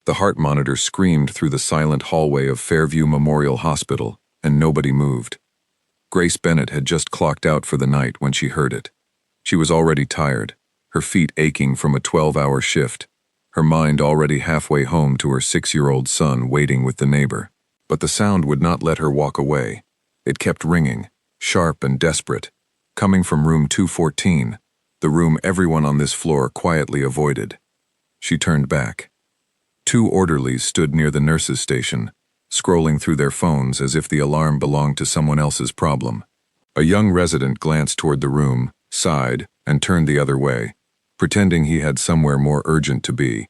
The heart monitor screamed through the silent hallway of Fairview Memorial Hospital, and nobody moved. Grace Bennett had just clocked out for the night when she heard it. She was already tired, her feet aching from a 12-hour shift, her mind already halfway home to her 6-year-old son waiting with the neighbor. But the sound would not let her walk away. It kept ringing, sharp and desperate, coming from room 214, the room everyone on this floor quietly avoided. She turned back. 2 orderlies stood near the nurses' station, scrolling through their phones as if the alarm belonged to someone else's problem. A young resident glanced toward the room, sighed, and turned the other way, pretending he had somewhere more urgent to be.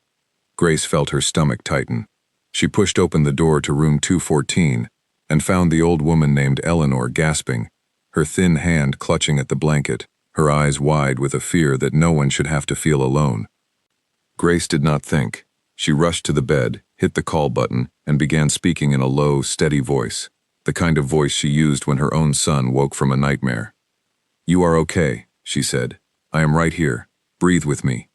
Grace felt her stomach tighten. She pushed open the door to room 214 and found the old woman named Eleanor gasping, her thin hand clutching at the blanket, her eyes wide with a fear that no one should have to feel alone. Grace did not think. She rushed to the bed, hit the call button, and began speaking in a low, steady voice, the kind of voice she used when her own son woke from a nightmare. "You are okay," she said. "I am right here. Breathe with me."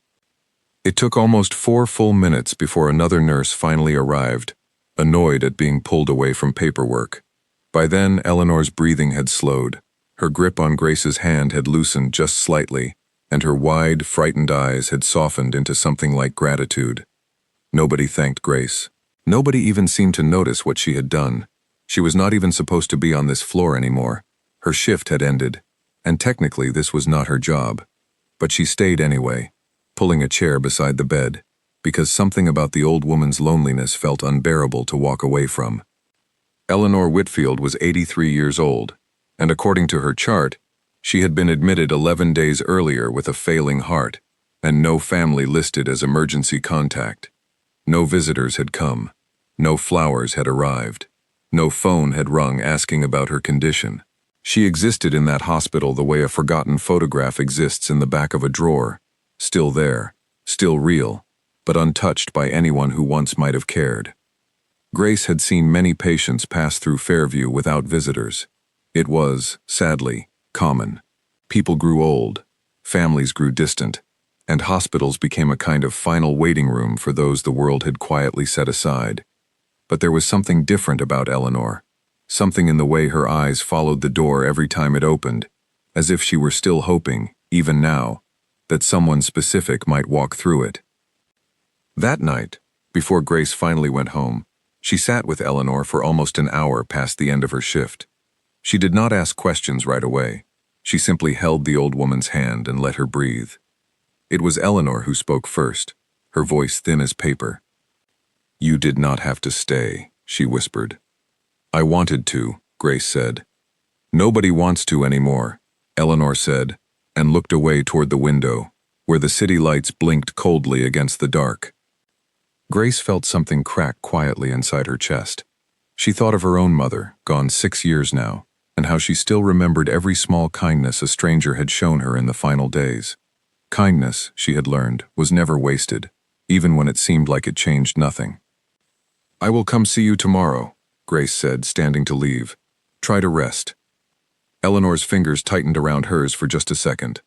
It took almost 4 full minutes before another nurse finally arrived, annoyed at being pulled away from paperwork. By then, Eleanor's breathing had slowed. Her grip on Grace's hand had loosened just slightly, and her wide, frightened eyes had softened into something like gratitude. Nobody thanked Grace. Nobody even seemed to notice what she had done. She was not even supposed to be on this floor anymore. Her shift had ended, and technically this was not her job. But she stayed anyway, pulling a chair beside the bed, because something about the old woman's loneliness felt unbearable to walk away from. Eleanor Whitfield was 83 years old, and according to her chart, she had been admitted 11 days earlier with a failing heart, and no family listed as emergency contact. No visitors had come. No flowers had arrived. No phone had rung asking about her condition. She existed in that hospital the way a forgotten photograph exists in the back of a drawer, still there, still real, but untouched by anyone who once might have cared. Grace had seen many patients pass through Fairview without visitors. It was, sadly, common. People grew old, families grew distant, and hospitals became a kind of final waiting room for those the world had quietly set aside. But there was something different about Eleanor, something in the way her eyes followed the door every time it opened, as if she were still hoping, even now, that someone specific might walk through it. That night, before Grace finally went home, she sat with Eleanor for almost an hour past the end of her shift. She did not ask questions right away. She simply held the old woman's hand and let her breathe. It was Eleanor who spoke first, her voice thin as paper. "You did not have to stay," she whispered. "I wanted to," Grace said. "Nobody wants to anymore," Eleanor said, and looked away toward the window, where the city lights blinked coldly against the dark. Grace felt something crack quietly inside her chest. She thought of her own mother, gone 6 years now, and how she still remembered every small kindness a stranger had shown her in the final days. Kindness, she had learned, was never wasted, even when it seemed like it changed nothing. "I will come see you tomorrow," Grace said, standing to leave. "Try to rest." Eleanor's fingers tightened around hers for just a second.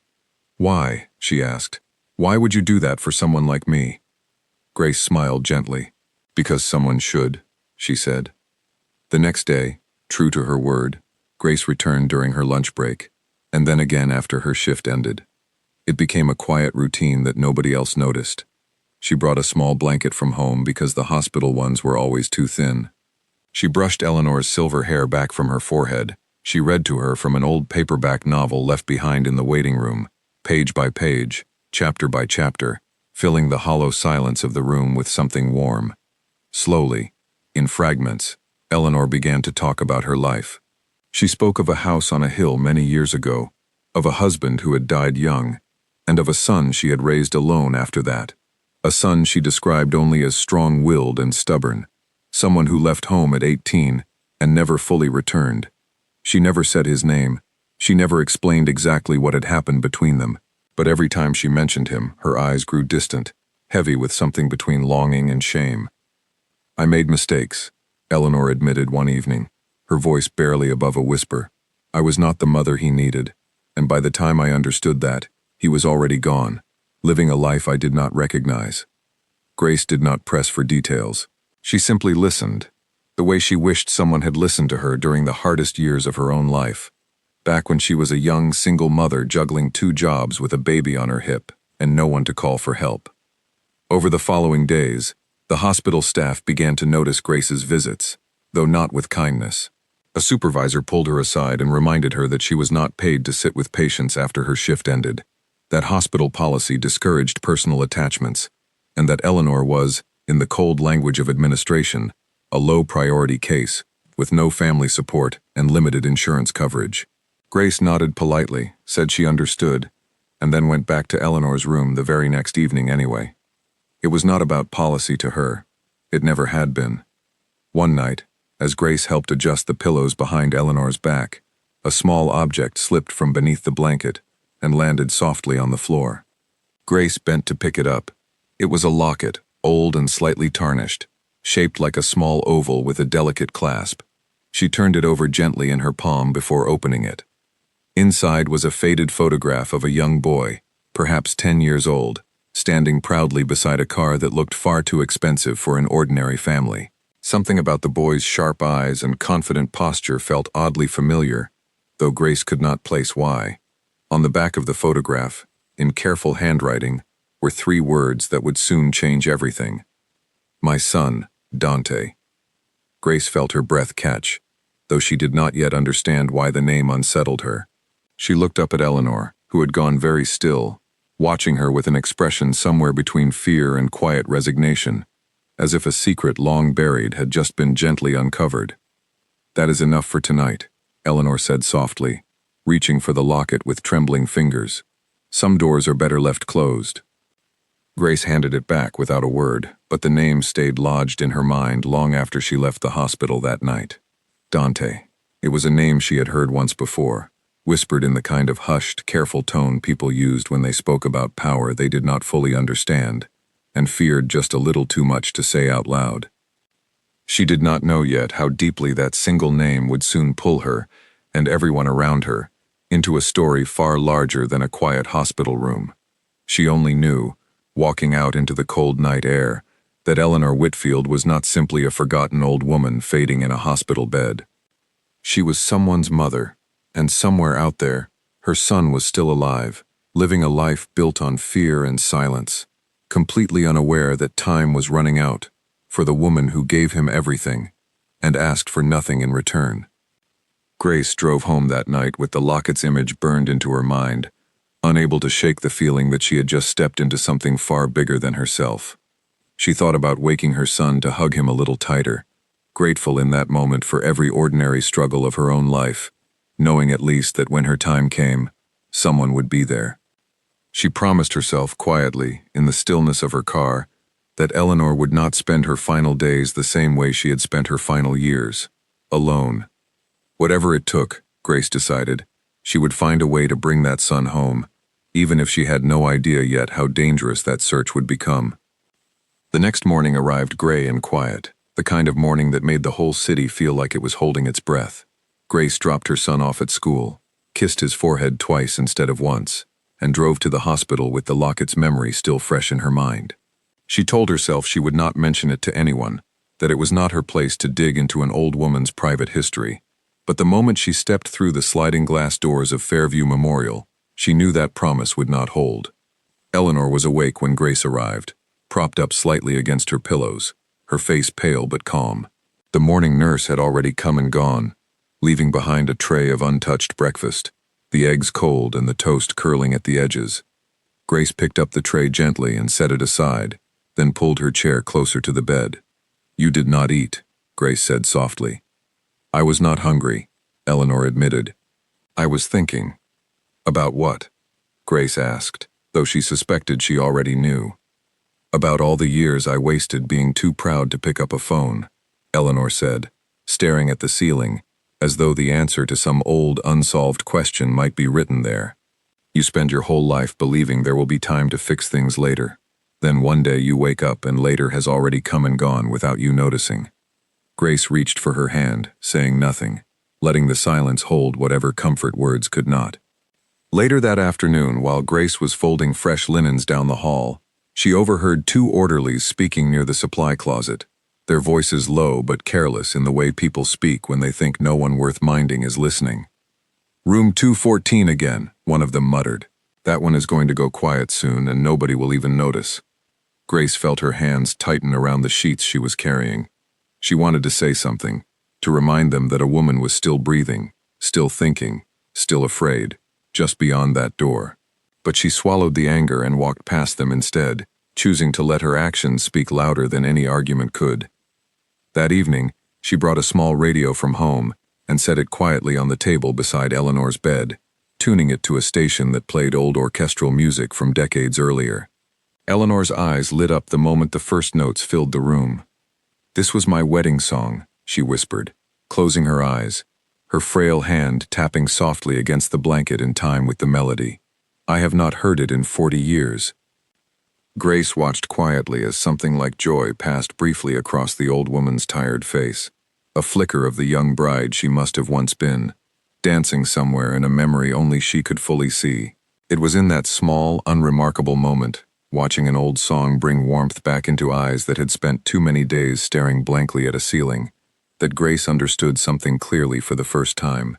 "Why?" she asked. "Why would you do that for someone like me?" Grace smiled gently. "Because someone should," she said. The next day, true to her word, Grace returned during her lunch break, and then again after her shift ended. It became a quiet routine that nobody else noticed. She brought a small blanket from home because the hospital ones were always too thin. She brushed Eleanor's silver hair back from her forehead. She read to her from an old paperback novel left behind in the waiting room, page by page, chapter by chapter, filling the hollow silence of the room with something warm. Slowly, in fragments, Eleanor began to talk about her life. She spoke of a house on a hill many years ago, of a husband who had died young, and of a son she had raised alone after that. A son she described only as strong-willed and stubborn, someone who left home at 18 and never fully returned. She never said his name. She never explained exactly what had happened between them, but every time she mentioned him, her eyes grew distant, heavy with something between longing and shame. "I made mistakes," Eleanor admitted one evening, her voice barely above a whisper. "I was not the mother he needed, and by the time I understood that, he was already gone, living a life I did not recognize." Grace did not press for details. She simply listened, the way she wished someone had listened to her during the hardest years of her own life, back when she was a young single mother juggling 2 jobs with a baby on her hip and no one to call for help. Over the following days, the hospital staff began to notice Grace's visits, though not with kindness. A supervisor pulled her aside and reminded her that she was not paid to sit with patients after her shift ended, that hospital policy discouraged personal attachments, and that Eleanor was, in the cold language of administration, a low-priority case, with no family support and limited insurance coverage. Grace nodded politely, said she understood, and then went back to Eleanor's room the very next evening anyway. It was not about policy to her. It never had been. One night, as Grace helped adjust the pillows behind Eleanor's back, a small object slipped from beneath the blanket and landed softly on the floor. Grace bent to pick it up. It was a locket, old and slightly tarnished, shaped like a small oval with a delicate clasp. She turned it over gently in her palm before opening it. Inside was a faded photograph of a young boy, perhaps 10 years old, standing proudly beside a car that looked far too expensive for an ordinary family. Something about the boy's sharp eyes and confident posture felt oddly familiar, though Grace could not place why. On the back of the photograph, in careful handwriting, were 3 words that would soon change everything. My son, Dante. Grace felt her breath catch, though she did not yet understand why the name unsettled her. She looked up at Eleanor, who had gone very still, watching her with an expression somewhere between fear and quiet resignation, as if a secret long buried had just been gently uncovered. That is enough for tonight, Eleanor said softly, reaching for the locket with trembling fingers. Some doors are better left closed. Grace handed it back without a word, but the name stayed lodged in her mind long after she left the hospital that night. Dante. It was a name she had heard once before, whispered in the kind of hushed, careful tone people used when they spoke about power they did not fully understand, and feared just a little too much to say out loud. She did not know yet how deeply that single name would soon pull her, and everyone around her, into a story far larger than a quiet hospital room. She only knew, walking out into the cold night air, that Eleanor Whitfield was not simply a forgotten old woman fading in a hospital bed. She was someone's mother, and somewhere out there, her son was still alive, living a life built on fear and silence, completely unaware that time was running out for the woman who gave him everything and asked for nothing in return. Grace drove home that night with the locket's image burned into her mind, unable to shake the feeling that she had just stepped into something far bigger than herself. She thought about waking her son to hug him a little tighter, grateful in that moment for every ordinary struggle of her own life, knowing at least that when her time came, someone would be there. She promised herself quietly, in the stillness of her car, that Eleanor would not spend her final days the same way she had spent her final years, alone. Whatever it took, Grace decided, she would find a way to bring that son home, even if she had no idea yet how dangerous that search would become. The next morning arrived gray and quiet, the kind of morning that made the whole city feel like it was holding its breath. Grace dropped her son off at school, kissed his forehead twice instead of once, and drove to the hospital with the locket's memory still fresh in her mind. She told herself she would not mention it to anyone, that it was not her place to dig into an old woman's private history. But the moment she stepped through the sliding glass doors of Fairview Memorial, she knew that promise would not hold. Eleanor was awake when Grace arrived, propped up slightly against her pillows, her face pale but calm. The morning nurse had already come and gone, leaving behind a tray of untouched breakfast, the eggs cold and the toast curling at the edges. Grace picked up the tray gently and set it aside, then pulled her chair closer to the bed. You did not eat, Grace said softly. I was not hungry, Eleanor admitted. I was thinking. About what? Grace asked, though she suspected she already knew. About all the years I wasted being too proud to pick up a phone, Eleanor said, staring at the ceiling, as though the answer to some old unsolved question might be written there. You spend your whole life believing there will be time to fix things later. Then one day you wake up and later has already come and gone without you noticing. Grace reached for her hand, saying nothing, letting the silence hold whatever comfort words could not. Later that afternoon, while Grace was folding fresh linens down the hall, She overheard two orderlies speaking near the supply closet, their voices low but careless in the way people speak when they think no one worth minding is listening. "Room 214 again," one of them muttered. "That one is going to go quiet soon and nobody will even notice." Grace felt her hands tighten around the sheets she was carrying. She wanted to say something, to remind them that a woman was still breathing, still thinking, still afraid, just beyond that door. But she swallowed the anger and walked past them instead, choosing to let her actions speak louder than any argument could. That evening, she brought a small radio from home and set it quietly on the table beside Eleanor's bed, tuning it to a station that played old orchestral music from decades earlier. Eleanor's eyes lit up the moment the first notes filled the room. "This was my wedding song," she whispered, closing her eyes, her frail hand tapping softly against the blanket in time with the melody. "I have not heard it in 40 years. Grace watched quietly as something like joy passed briefly across the old woman's tired face, a flicker of the young bride she must have once been, dancing somewhere in a memory only she could fully see. It was in that small, unremarkable moment, watching an old song bring warmth back into eyes that had spent too many days staring blankly at a ceiling, that Grace understood something clearly for the first time.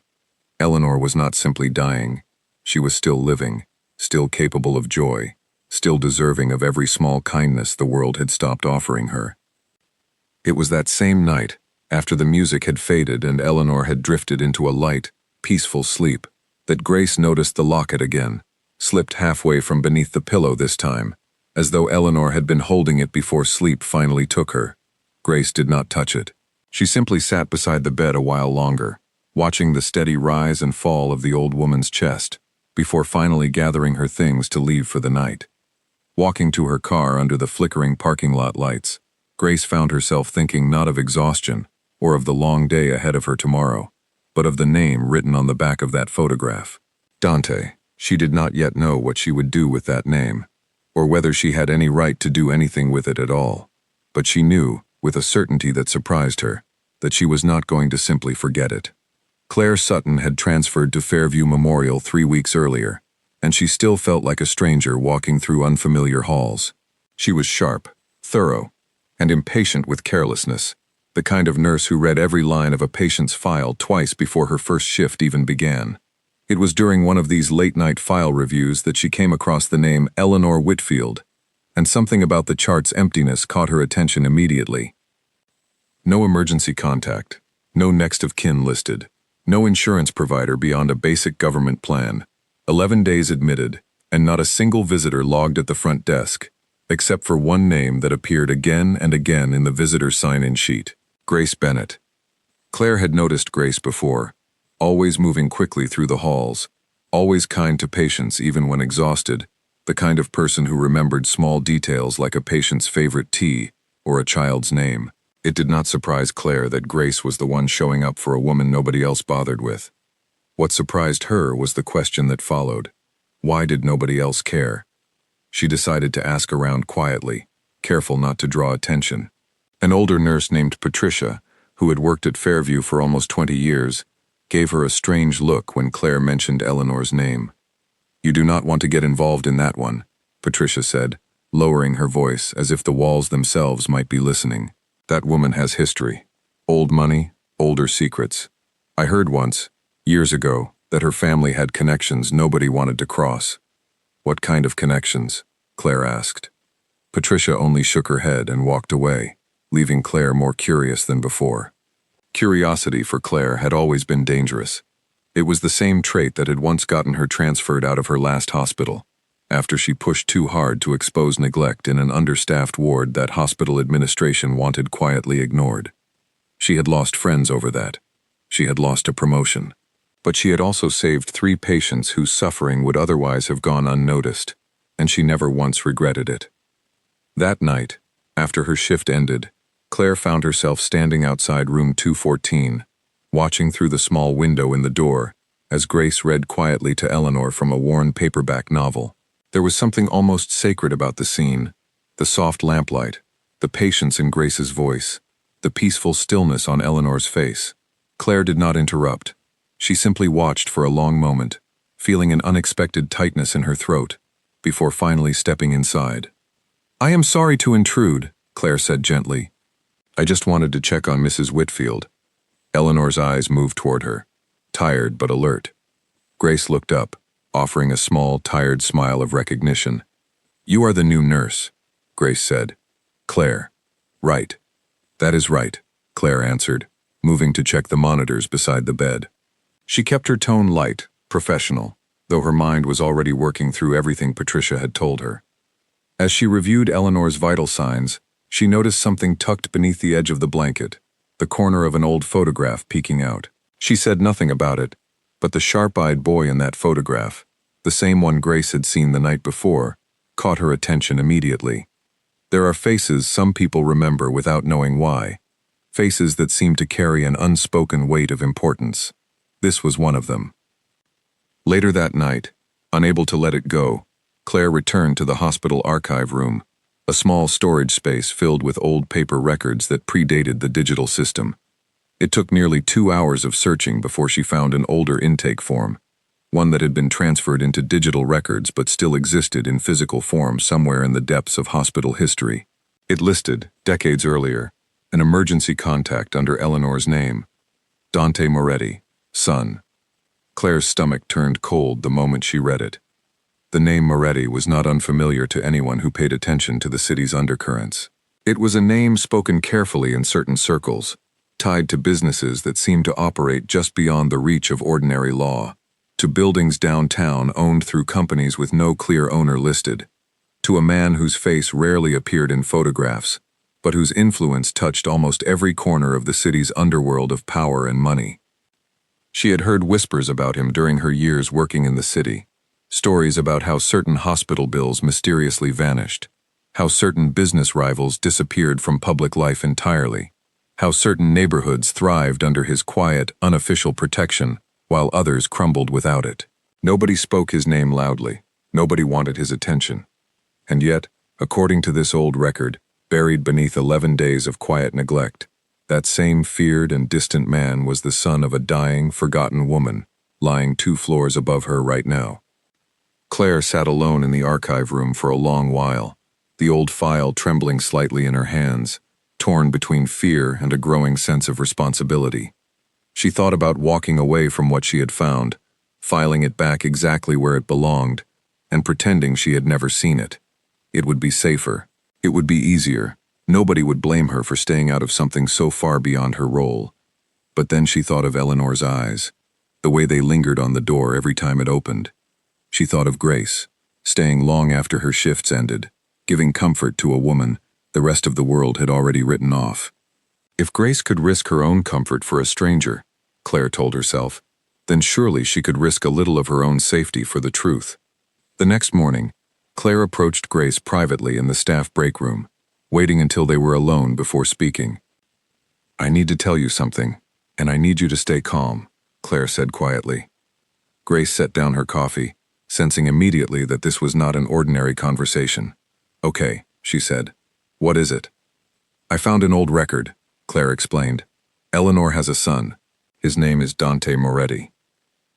Eleanor was not simply dying. She was still living, still capable of joy, still deserving of every small kindness the world had stopped offering her. It was that same night, after the music had faded and Eleanor had drifted into a light, peaceful sleep, that Grace noticed the locket again, slipped halfway from beneath the pillow this time, as though Eleanor had been holding it before sleep finally took her. Grace did not touch it. She simply sat beside the bed a while longer, watching the steady rise and fall of the old woman's chest, before finally gathering her things to leave for the night. Walking to her car under the flickering parking lot lights, Grace found herself thinking not of exhaustion or of the long day ahead of her tomorrow, but of the name written on the back of that photograph. Dante. She did not yet know what she would do with that name, or whether she had any right to do anything with it at all. But she knew, with a certainty that surprised her, that she was not going to simply forget it. Claire Sutton had transferred to Fairview Memorial 3 weeks earlier, and she still felt like a stranger walking through unfamiliar halls. She was sharp, thorough, and impatient with carelessness, the kind of nurse who read every line of a patient's file twice before her first shift even began. It was during one of these late-night file reviews that she came across the name Eleanor Whitfield, and something about the chart's emptiness caught her attention immediately. No emergency contact, no next of kin listed, no insurance provider beyond a basic government plan, 11 days admitted, and not a single visitor logged at the front desk, except for one name that appeared again and again in the visitor sign-in sheet: Grace Bennett. Claire had noticed Grace before, always moving quickly through the halls, always kind to patients even when exhausted, the kind of person who remembered small details like a patient's favorite tea or a child's name. It did not surprise Claire that Grace was the one showing up for a woman nobody else bothered with. What surprised her was the question that followed: why did nobody else care? She decided to ask around quietly, careful not to draw attention. An older nurse named Patricia, who had worked at Fairview for almost 20 years, gave her a strange look when Claire mentioned Eleanor's name. "You do not want to get involved in that one," Patricia said, lowering her voice as if the walls themselves might be listening. "That woman has history. Old money, older secrets. I heard once, years ago, that her family had connections nobody wanted to cross." "What kind of connections?" Claire asked. Patricia only shook her head and walked away, leaving Claire more curious than before. Curiosity for Claire had always been dangerous. It was the same trait that had once gotten her transferred out of her last hospital, after she pushed too hard to expose neglect in an understaffed ward that hospital administration wanted quietly ignored. She had lost friends over that. She had lost a promotion. But she had also saved 3 patients whose suffering would otherwise have gone unnoticed, and she never once regretted it. That night, after her shift ended, Claire found herself standing outside room 214, watching through the small window in the door as Grace read quietly to Eleanor from a worn paperback novel. There was something almost sacred about the scene: the soft lamplight, the patience in Grace's voice, the peaceful stillness on Eleanor's face. Claire did not interrupt. She simply watched for a long moment, feeling an unexpected tightness in her throat, before finally stepping inside. "I am sorry to intrude," Claire said gently. "I just wanted to check on Mrs. Whitfield." Eleanor's eyes moved toward her, tired but alert. Grace looked up, offering a small, tired smile of recognition. "You are the new nurse," Grace said. "Claire." "Right. That is right," Claire answered, moving to check the monitors beside the bed. She kept her tone light, professional, though her mind was already working through everything Patricia had told her. As she reviewed Eleanor's vital signs, she noticed something tucked beneath the edge of the blanket, the corner of an old photograph peeking out. She said nothing about it, but the sharp-eyed boy in that photograph, the same one Grace had seen the night before, caught her attention immediately. There are faces some people remember without knowing why, faces that seem to carry an unspoken weight of importance. This was one of them. Later that night, unable to let it go, Claire returned to the hospital archive room, a small storage space filled with old paper records that predated the digital system. It took nearly 2 hours of searching before she found an older intake form, one that had been transferred into digital records but still existed in physical form somewhere in the depths of hospital history. It listed, decades earlier, an emergency contact under Eleanor's name, Dante Moretti, son. Claire's stomach turned cold the moment she read it. The name Moretti was not unfamiliar to anyone who paid attention to the city's undercurrents. It was a name spoken carefully in certain circles, tied to businesses that seemed to operate just beyond the reach of ordinary law, to buildings downtown owned through companies with no clear owner listed, to a man whose face rarely appeared in photographs, but whose influence touched almost every corner of the city's underworld of power and money. She had heard whispers about him during her years working in the city, stories about how certain hospital bills mysteriously vanished, how certain business rivals disappeared from public life entirely, how certain neighborhoods thrived under his quiet, unofficial protection, while others crumbled without it. Nobody spoke his name loudly. Nobody wanted his attention. And yet, according to this old record, buried beneath 11 days of quiet neglect, that same feared and distant man was the son of a dying, forgotten woman, lying 2 floors above her right now. Claire sat alone in the archive room for a long while, the old file trembling slightly in her hands, torn between fear and a growing sense of responsibility. She thought about walking away from what she had found, filing it back exactly where it belonged, and pretending she had never seen it. It would be safer. It would be easier. Nobody would blame her for staying out of something so far beyond her role. But then she thought of Eleanor's eyes, the way they lingered on the door every time it opened. She thought of Grace, staying long after her shifts ended, giving comfort to a woman the rest of the world had already written off. If Grace could risk her own comfort for a stranger, Claire told herself, then surely she could risk a little of her own safety for the truth. The next morning, Claire approached Grace privately in the staff break room, waiting until they were alone before speaking. "I need to tell you something, and I need you to stay calm," Claire said quietly. Grace set down her coffee, sensing immediately that this was not an ordinary conversation. "Okay," she said. "What is it?" "I found an old record," Claire explained. "Eleanor has a son. His name is Dante Moretti."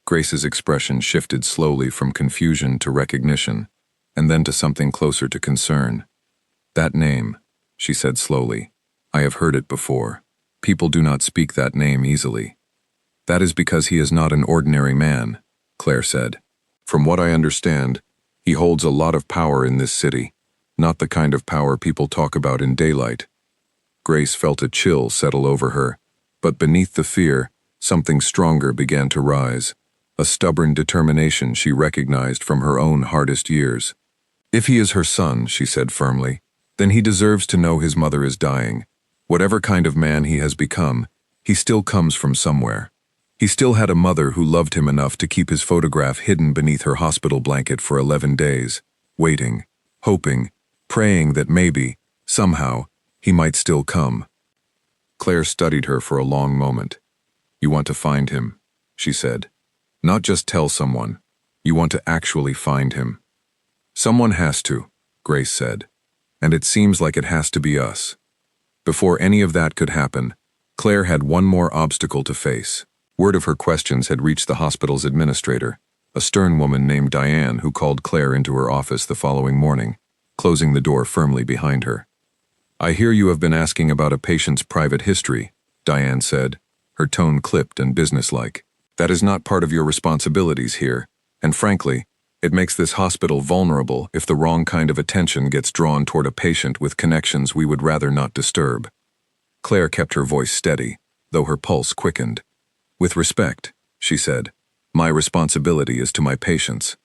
Grace's expression shifted slowly from confusion to recognition, and then to something closer to concern. "That name," she said slowly, "I have heard it before. People do not speak that name easily." "That is because he is not an ordinary man," Claire said. "From what I understand, he holds a lot of power in this city, not the kind of power people talk about in daylight." Grace felt a chill settle over her, but beneath the fear, something stronger began to rise, a stubborn determination she recognized from her own hardest years. "If he is her son," she said firmly, "then he deserves to know his mother is dying. Whatever kind of man he has become, he still comes from somewhere. He still had a mother who loved him enough to keep his photograph hidden beneath her hospital blanket for 11 days, waiting, hoping, praying that maybe, somehow, he might still come." Claire studied her for a long moment. "You want to find him," she said. "Not just tell someone. You want to actually find him." "Someone has to," Grace said. "And it seems like it has to be us." Before any of that could happen, Claire had one more obstacle to face. Word of her questions had reached the hospital's administrator, a stern woman named Diane who called Claire into her office the following morning. closing the door firmly behind her. "I hear you have been asking about a patient's private history," Diane said, her tone clipped and businesslike. "That is not part of your responsibilities here, and frankly, it makes this hospital vulnerable if the wrong kind of attention gets drawn toward a patient with connections we would rather not disturb." Claire kept her voice steady, though her pulse quickened. "With respect," she said, "my responsibility is to my patients.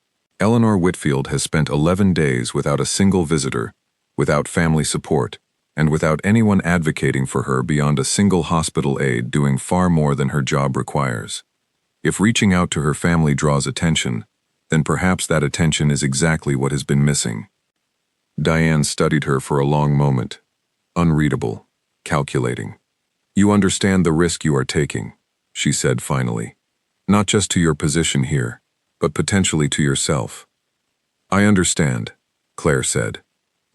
Eleanor Whitfield has spent 11 days without a single visitor, without family support, and without anyone advocating for her beyond a single hospital aide doing far more than her job requires. If reaching out to her family draws attention, then perhaps that attention is exactly what has been missing." Diane studied her for a long moment, unreadable, calculating. "You understand the risk you are taking," she said finally. "Not just to your position here, but potentially to yourself." "I understand," Claire said.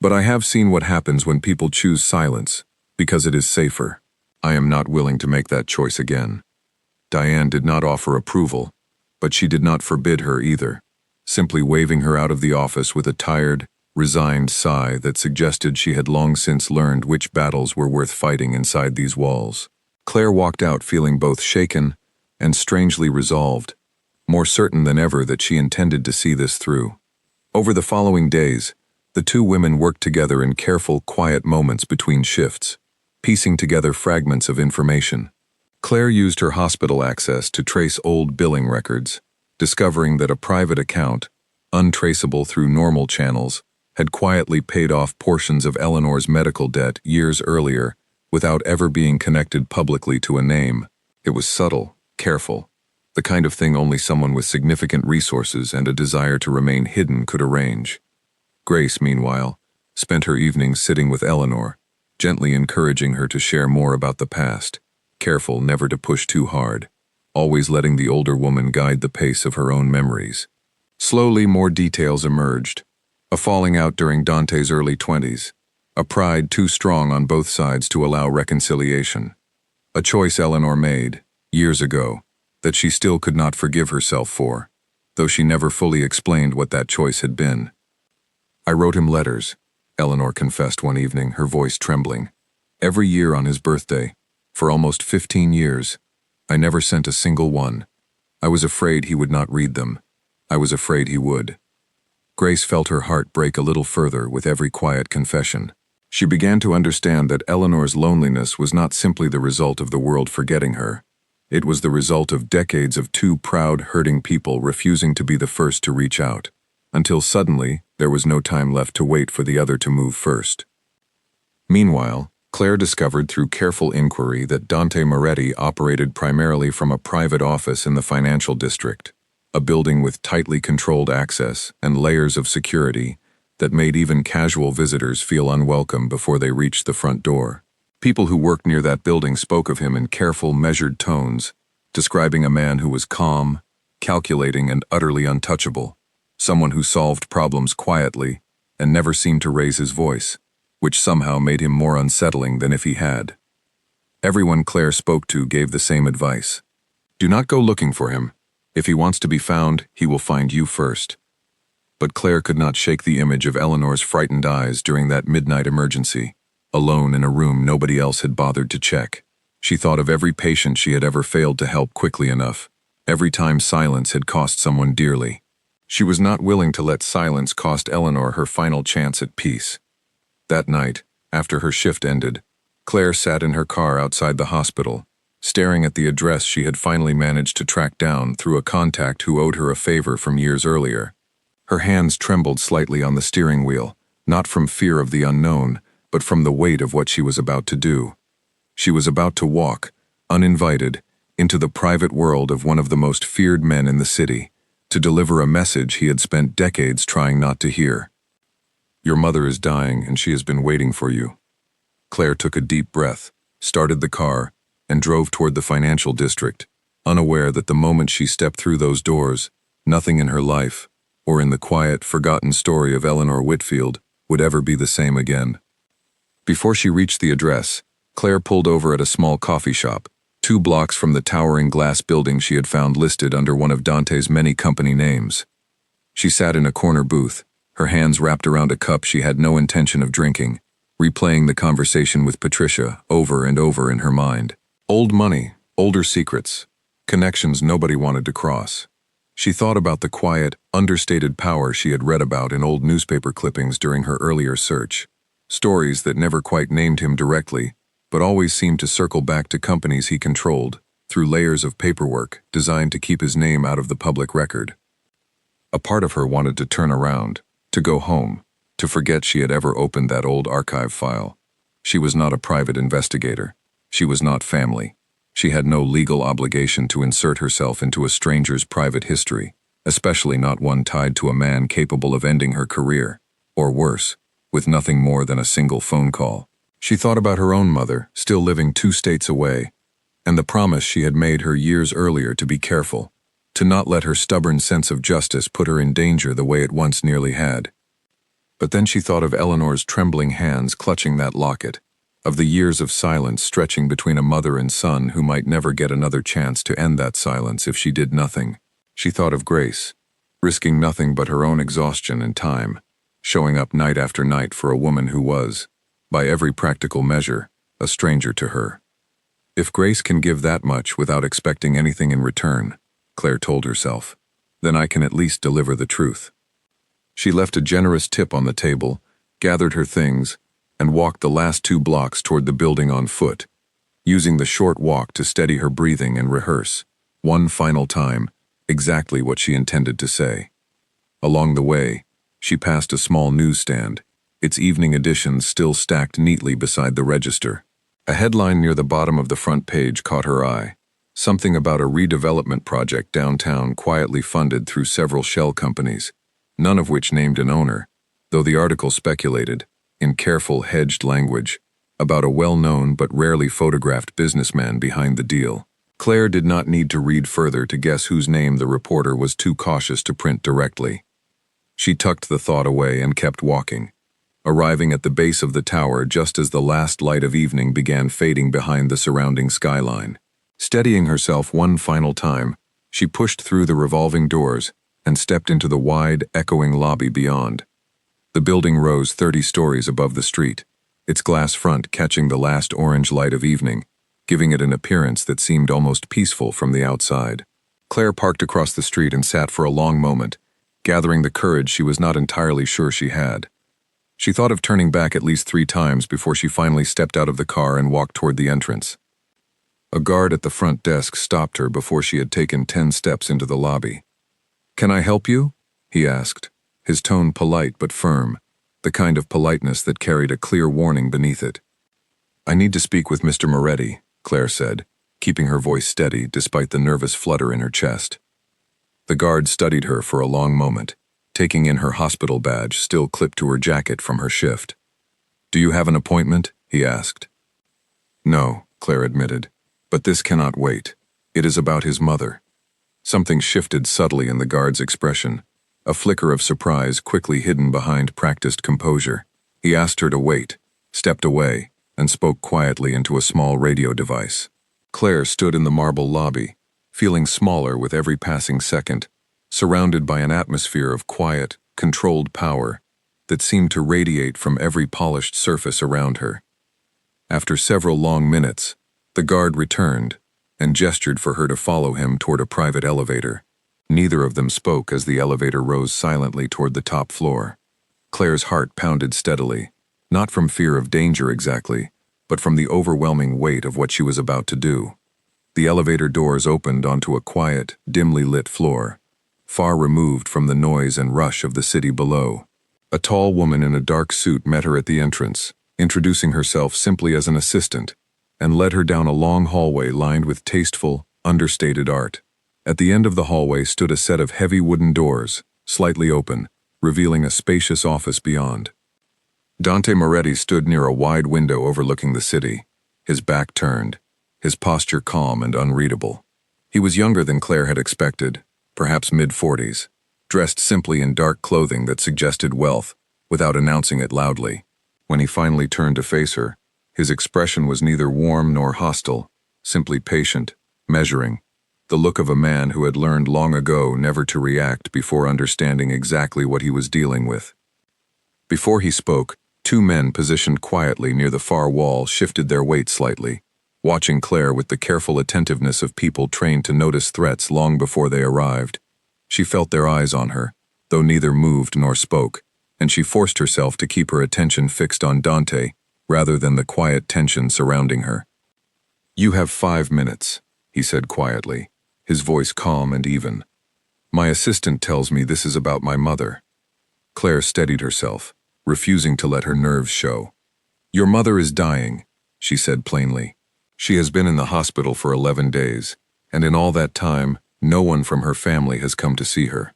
"But I have seen what happens when people choose silence, because it is safer. I am not willing to make that choice again." Diane did not offer approval, but she did not forbid her either, simply waving her out of the office with a tired, resigned sigh that suggested she had long since learned which battles were worth fighting inside these walls. Claire walked out feeling both shaken and strangely resolved, more certain than ever that she intended to see this through. Over the following days, the two women worked together in careful, quiet moments between shifts, piecing together fragments of information. Claire used her hospital access to trace old billing records, discovering that a private account, untraceable through normal channels, had quietly paid off portions of Eleanor's medical debt years earlier without ever being connected publicly to a name. It was subtle, careful, the kind of thing only someone with significant resources and a desire to remain hidden could arrange. Grace, meanwhile, spent her evenings sitting with Eleanor, gently encouraging her to share more about the past, careful never to push too hard, always letting the older woman guide the pace of her own memories. Slowly, more details emerged. A falling out during Dante's early 20s, a pride too strong on both sides to allow reconciliation. A choice Eleanor made, years ago, that she still could not forgive herself for, though she never fully explained what that choice had been. "I wrote him letters," Eleanor confessed one evening, her voice trembling. "Every year on his birthday, for almost 15 years, I never sent a single one. I was afraid he would not read them. I was afraid he would." Grace felt her heart break a little further with every quiet confession. She began to understand that Eleanor's loneliness was not simply the result of the world forgetting her. It was the result of decades of two proud, hurting people refusing to be the first to reach out, until suddenly there was no time left to wait for the other to move first. Meanwhile, Claire discovered through careful inquiry that Dante Moretti operated primarily from a private office in the financial district, a building with tightly controlled access and layers of security that made even casual visitors feel unwelcome before they reached the front door. People who worked near that building spoke of him in careful, measured tones, describing a man who was calm, calculating, and utterly untouchable, someone who solved problems quietly and never seemed to raise his voice, which somehow made him more unsettling than if he had. Everyone Claire spoke to gave the same advice. "Do not go looking for him. If he wants to be found, he will find you first." But Claire could not shake the image of Eleanor's frightened eyes during that midnight emergency, alone in a room nobody else had bothered to check. She thought of every patient she had ever failed to help quickly enough, every time silence had cost someone dearly. She was not willing to let silence cost Eleanor her final chance at peace. That night, after her shift ended, Claire sat in her car outside the hospital, staring at the address she had finally managed to track down through a contact who owed her a favor from years earlier. Her hands trembled slightly on the steering wheel, not from fear of the unknown, but from the weight of what she was about to do. She was about to walk, uninvited, into the private world of one of the most feared men in the city, to deliver a message he had spent decades trying not to hear. "Your mother is dying and she has been waiting for you." Claire took a deep breath, started the car, and drove toward the financial district, unaware that the moment she stepped through those doors, nothing in her life, or in the quiet, forgotten story of Eleanor Whitfield, would ever be the same again. Before she reached the address, Claire pulled over at a small coffee shop, 2 blocks from the towering glass building she had found listed under one of Dante's many company names. She sat in a corner booth, her hands wrapped around a cup she had no intention of drinking, replaying the conversation with Patricia over and over in her mind. Old money, older secrets, connections nobody wanted to cross. She thought about the quiet, understated power she had read about in old newspaper clippings during her earlier search. Stories that never quite named him directly, but always seemed to circle back to companies he controlled, through layers of paperwork designed to keep his name out of the public record. A part of her wanted to turn around, to go home, to forget she had ever opened that old archive file. She was not a private investigator. She was not family. She had no legal obligation to insert herself into a stranger's private history, especially not one tied to a man capable of ending her career, or worse, with nothing more than a single phone call. She thought about her own mother, still living 2 states away, and the promise she had made her years earlier to be careful, to not let her stubborn sense of justice put her in danger the way it once nearly had. But then she thought of Eleanor's trembling hands clutching that locket, of the years of silence stretching between a mother and son who might never get another chance to end that silence if she did nothing. She thought of Grace, risking nothing but her own exhaustion and time, showing up night after night for a woman who was, by every practical measure, a stranger to her. If Grace can give that much without expecting anything in return, Claire told herself, then I can at least deliver the truth. She left a generous tip on the table, gathered her things, and walked the last 2 blocks toward the building on foot, using the short walk to steady her breathing and rehearse, one final time, exactly what she intended to say. Along the way, she passed a small newsstand, its evening editions still stacked neatly beside the register. A headline near the bottom of the front page caught her eye, something about a redevelopment project downtown quietly funded through several shell companies, none of which named an owner, though the article speculated, in careful, hedged language, about a well-known but rarely photographed businessman behind the deal. Claire did not need to read further to guess whose name the reporter was too cautious to print directly. She tucked the thought away and kept walking, arriving at the base of the tower just as the last light of evening began fading behind the surrounding skyline. Steadying herself one final time, she pushed through the revolving doors and stepped into the wide, echoing lobby beyond. The building rose 30 stories above the street, its glass front catching the last orange light of evening, giving it an appearance that seemed almost peaceful from the outside. Claire parked across the street and sat for a long moment, gathering the courage she was not entirely sure she had. She thought of turning back at least 3 times before she finally stepped out of the car and walked toward the entrance. A guard at the front desk stopped her before she had taken 10 steps into the lobby. "Can I help you?" he asked, his tone polite but firm, the kind of politeness that carried a clear warning beneath it. "I need to speak with Mr. Moretti," Claire said, keeping her voice steady despite the nervous flutter in her chest. The guard studied her for a long moment, taking in her hospital badge still clipped to her jacket from her shift. "Do you have an appointment?" he asked. "No," Claire admitted, "but this cannot wait. It is about his mother." Something shifted subtly in the guard's expression, a flicker of surprise quickly hidden behind practiced composure. He asked her to wait, stepped away, and spoke quietly into a small radio device. Claire stood in the marble lobby, feeling smaller with every passing second, surrounded by an atmosphere of quiet, controlled power that seemed to radiate from every polished surface around her. After several long minutes, the guard returned and gestured for her to follow him toward a private elevator. Neither of them spoke as the elevator rose silently toward the top floor. Claire's heart pounded steadily, not from fear of danger exactly, but from the overwhelming weight of what she was about to do. The elevator doors opened onto a quiet, dimly lit floor, far removed from the noise and rush of the city below. A tall woman in a dark suit met her at the entrance, introducing herself simply as an assistant, and led her down a long hallway lined with tasteful, understated art. At the end of the hallway stood a set of heavy wooden doors, slightly open, revealing a spacious office beyond. Dante Moretti stood near a wide window overlooking the city, his back turned, his posture calm and unreadable. He was younger than Claire had expected, perhaps mid-40s, dressed simply in dark clothing that suggested wealth, without announcing it loudly. When he finally turned to face her, his expression was neither warm nor hostile, simply patient, measuring, the look of a man who had learned long ago never to react before understanding exactly what he was dealing with. Before he spoke, two men positioned quietly near the far wall shifted their weight slightly, watching Claire with the careful attentiveness of people trained to notice threats long before they arrived. She felt their eyes on her, though neither moved nor spoke, and she forced herself to keep her attention fixed on Dante rather than the quiet tension surrounding her. "You have 5 minutes," he said quietly, his voice calm and even. "My assistant tells me this is about my mother." Claire steadied herself, refusing to let her nerves show. "Your mother is dying," she said plainly. "She has been in the hospital for 11 days, and in all that time, no one from her family has come to see her."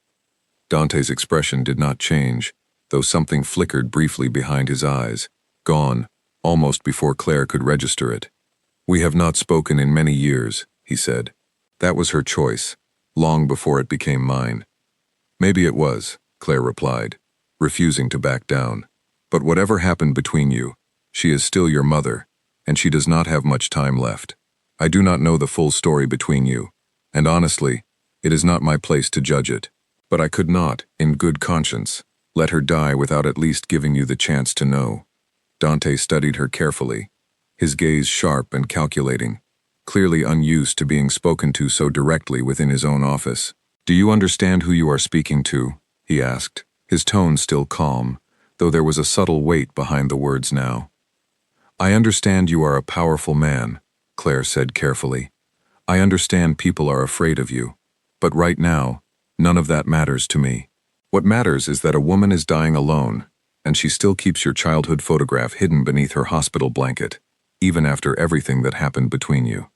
Dante's expression did not change, though something flickered briefly behind his eyes, gone, almost before Claire could register it. "We have not spoken in many years," he said. "That was her choice, long before it became mine." "Maybe it was," Claire replied, refusing to back down. "But whatever happened between you, she is still your mother, and she does not have much time left. I do not know the full story between you, and honestly, it is not my place to judge it. But I could not, in good conscience, let her die without at least giving you the chance to know." Dante studied her carefully, his gaze sharp and calculating, clearly unused to being spoken to so directly within his own office. "Do you understand who you are speaking to?" he asked, his tone still calm, though there was a subtle weight behind the words now. "I understand you are a powerful man," Claire said carefully. "I understand people are afraid of you. But right now, none of that matters to me. What matters is that a woman is dying alone, and she still keeps your childhood photograph hidden beneath her hospital blanket, even after everything that happened between you."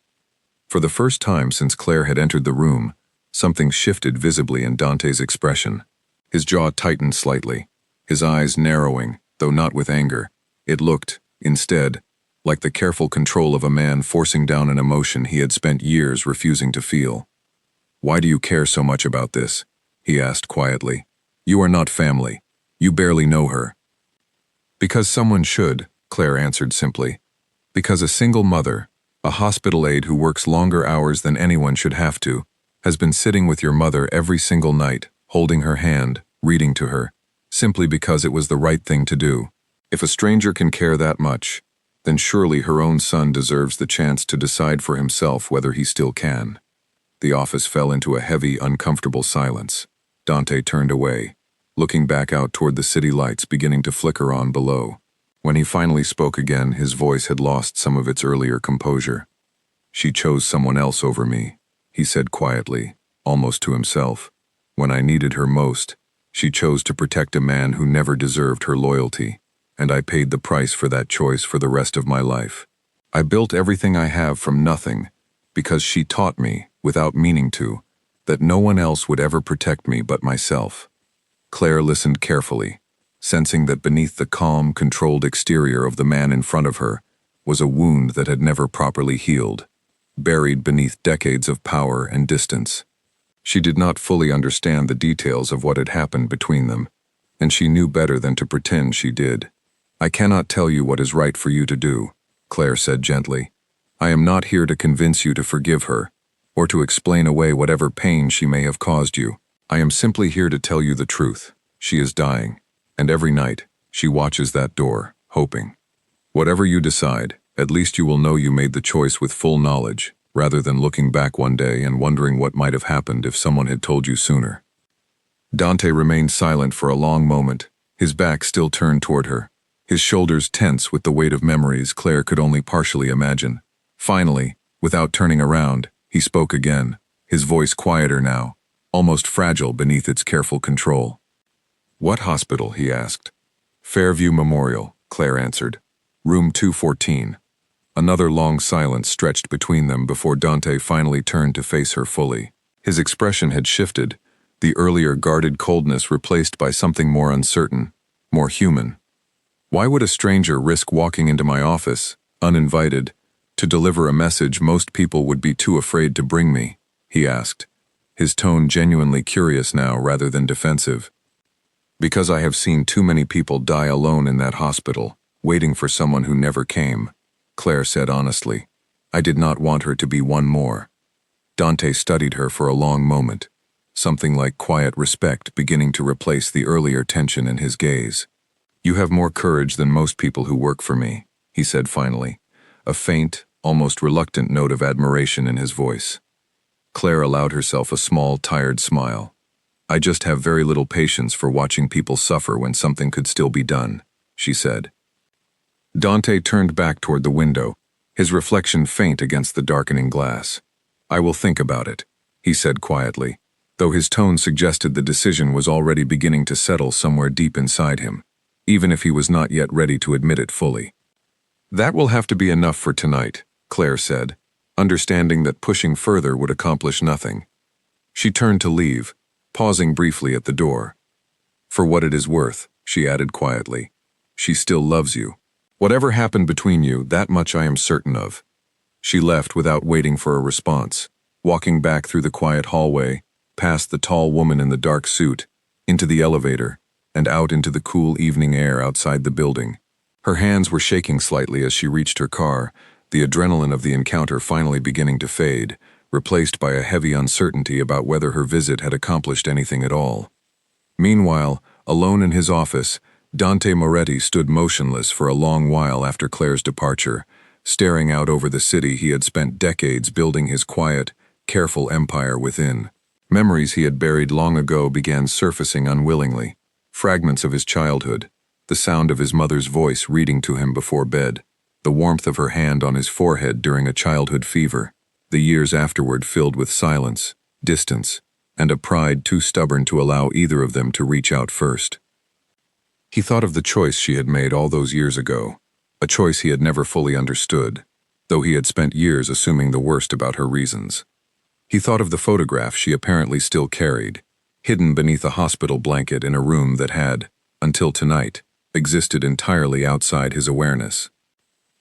For the first time since Claire had entered the room, something shifted visibly in Dante's expression. His jaw tightened slightly, his eyes narrowing, though not with anger. It looked, instead, like the careful control of a man forcing down an emotion he had spent years refusing to feel. "Why do you care so much about this?" he asked quietly. "You are not family. You barely know her." "Because someone should," Claire answered simply. "Because a single mother, a hospital aide who works longer hours than anyone should have to, has been sitting with your mother every single night, holding her hand, reading to her, simply because it was the right thing to do. If a stranger can care that much, then surely her own son deserves the chance to decide for himself whether he still can." The office fell into a heavy, uncomfortable silence. Dante turned away, looking back out toward the city lights beginning to flicker on below. When he finally spoke again, his voice had lost some of its earlier composure. "She chose someone else over me," he said quietly, almost to himself. "When I needed her most, she chose to protect a man who never deserved her loyalty, and I paid the price for that choice for the rest of my life. I built everything I have from nothing, because she taught me, without meaning to, that no one else would ever protect me but myself." Claire listened carefully, sensing that beneath the calm, controlled exterior of the man in front of her was a wound that had never properly healed, buried beneath decades of power and distance. She did not fully understand the details of what had happened between them, and she knew better than to pretend she did. "I cannot tell you what is right for you to do," Claire said gently. "I am not here to convince you to forgive her, or to explain away whatever pain she may have caused you. I am simply here to tell you the truth. She is dying, and every night, she watches that door, hoping. Whatever you decide, at least you will know you made the choice with full knowledge, rather than looking back one day and wondering what might have happened if someone had told you sooner." Dante remained silent for a long moment, his back still turned toward her, his shoulders tense with the weight of memories Claire could only partially imagine. Finally, without turning around, he spoke again, his voice quieter now, almost fragile beneath its careful control. "What hospital?" he asked. "Fairview Memorial," Claire answered. "Room 214. Another long silence stretched between them before Dante finally turned to face her fully. His expression had shifted, the earlier guarded coldness replaced by something more uncertain, more human. "Why would a stranger risk walking into my office, uninvited, to deliver a message most people would be too afraid to bring me?" he asked, his tone genuinely curious now rather than defensive. "Because I have seen too many people die alone in that hospital, waiting for someone who never came," Claire said honestly. "I did not want her to be one more." Dante studied her for a long moment, something like quiet respect beginning to replace the earlier tension in his gaze. "You have more courage than most people who work for me," he said finally, a faint, almost reluctant note of admiration in his voice. Claire allowed herself a small, tired smile. "I just have very little patience for watching people suffer when something could still be done," she said. Dante turned back toward the window, his reflection faint against the darkening glass. "I will think about it," he said quietly, though his tone suggested the decision was already beginning to settle somewhere deep inside him, even if he was not yet ready to admit it fully. "That will have to be enough for tonight," Claire said, understanding that pushing further would accomplish nothing. She turned to leave, pausing briefly at the door. "For what it is worth," she added quietly, "she still loves you. Whatever happened between you, that much I am certain of." She left without waiting for a response, walking back through the quiet hallway, past the tall woman in the dark suit, into the elevator, and out into the cool evening air outside the building. Her hands were shaking slightly as she reached her car, the adrenaline of the encounter finally beginning to fade, replaced by a heavy uncertainty about whether her visit had accomplished anything at all. Meanwhile, alone in his office, Dante Moretti stood motionless for a long while after Claire's departure, staring out over the city he had spent decades building his quiet, careful empire within. Memories he had buried long ago began surfacing unwillingly, fragments of his childhood, the sound of his mother's voice reading to him before bed, the warmth of her hand on his forehead during a childhood fever, the years afterward filled with silence, distance, and a pride too stubborn to allow either of them to reach out first. He thought of the choice she had made all those years ago, a choice he had never fully understood, though he had spent years assuming the worst about her reasons. He thought of the photograph she apparently still carried, hidden beneath a hospital blanket in a room that had, until tonight, existed entirely outside his awareness.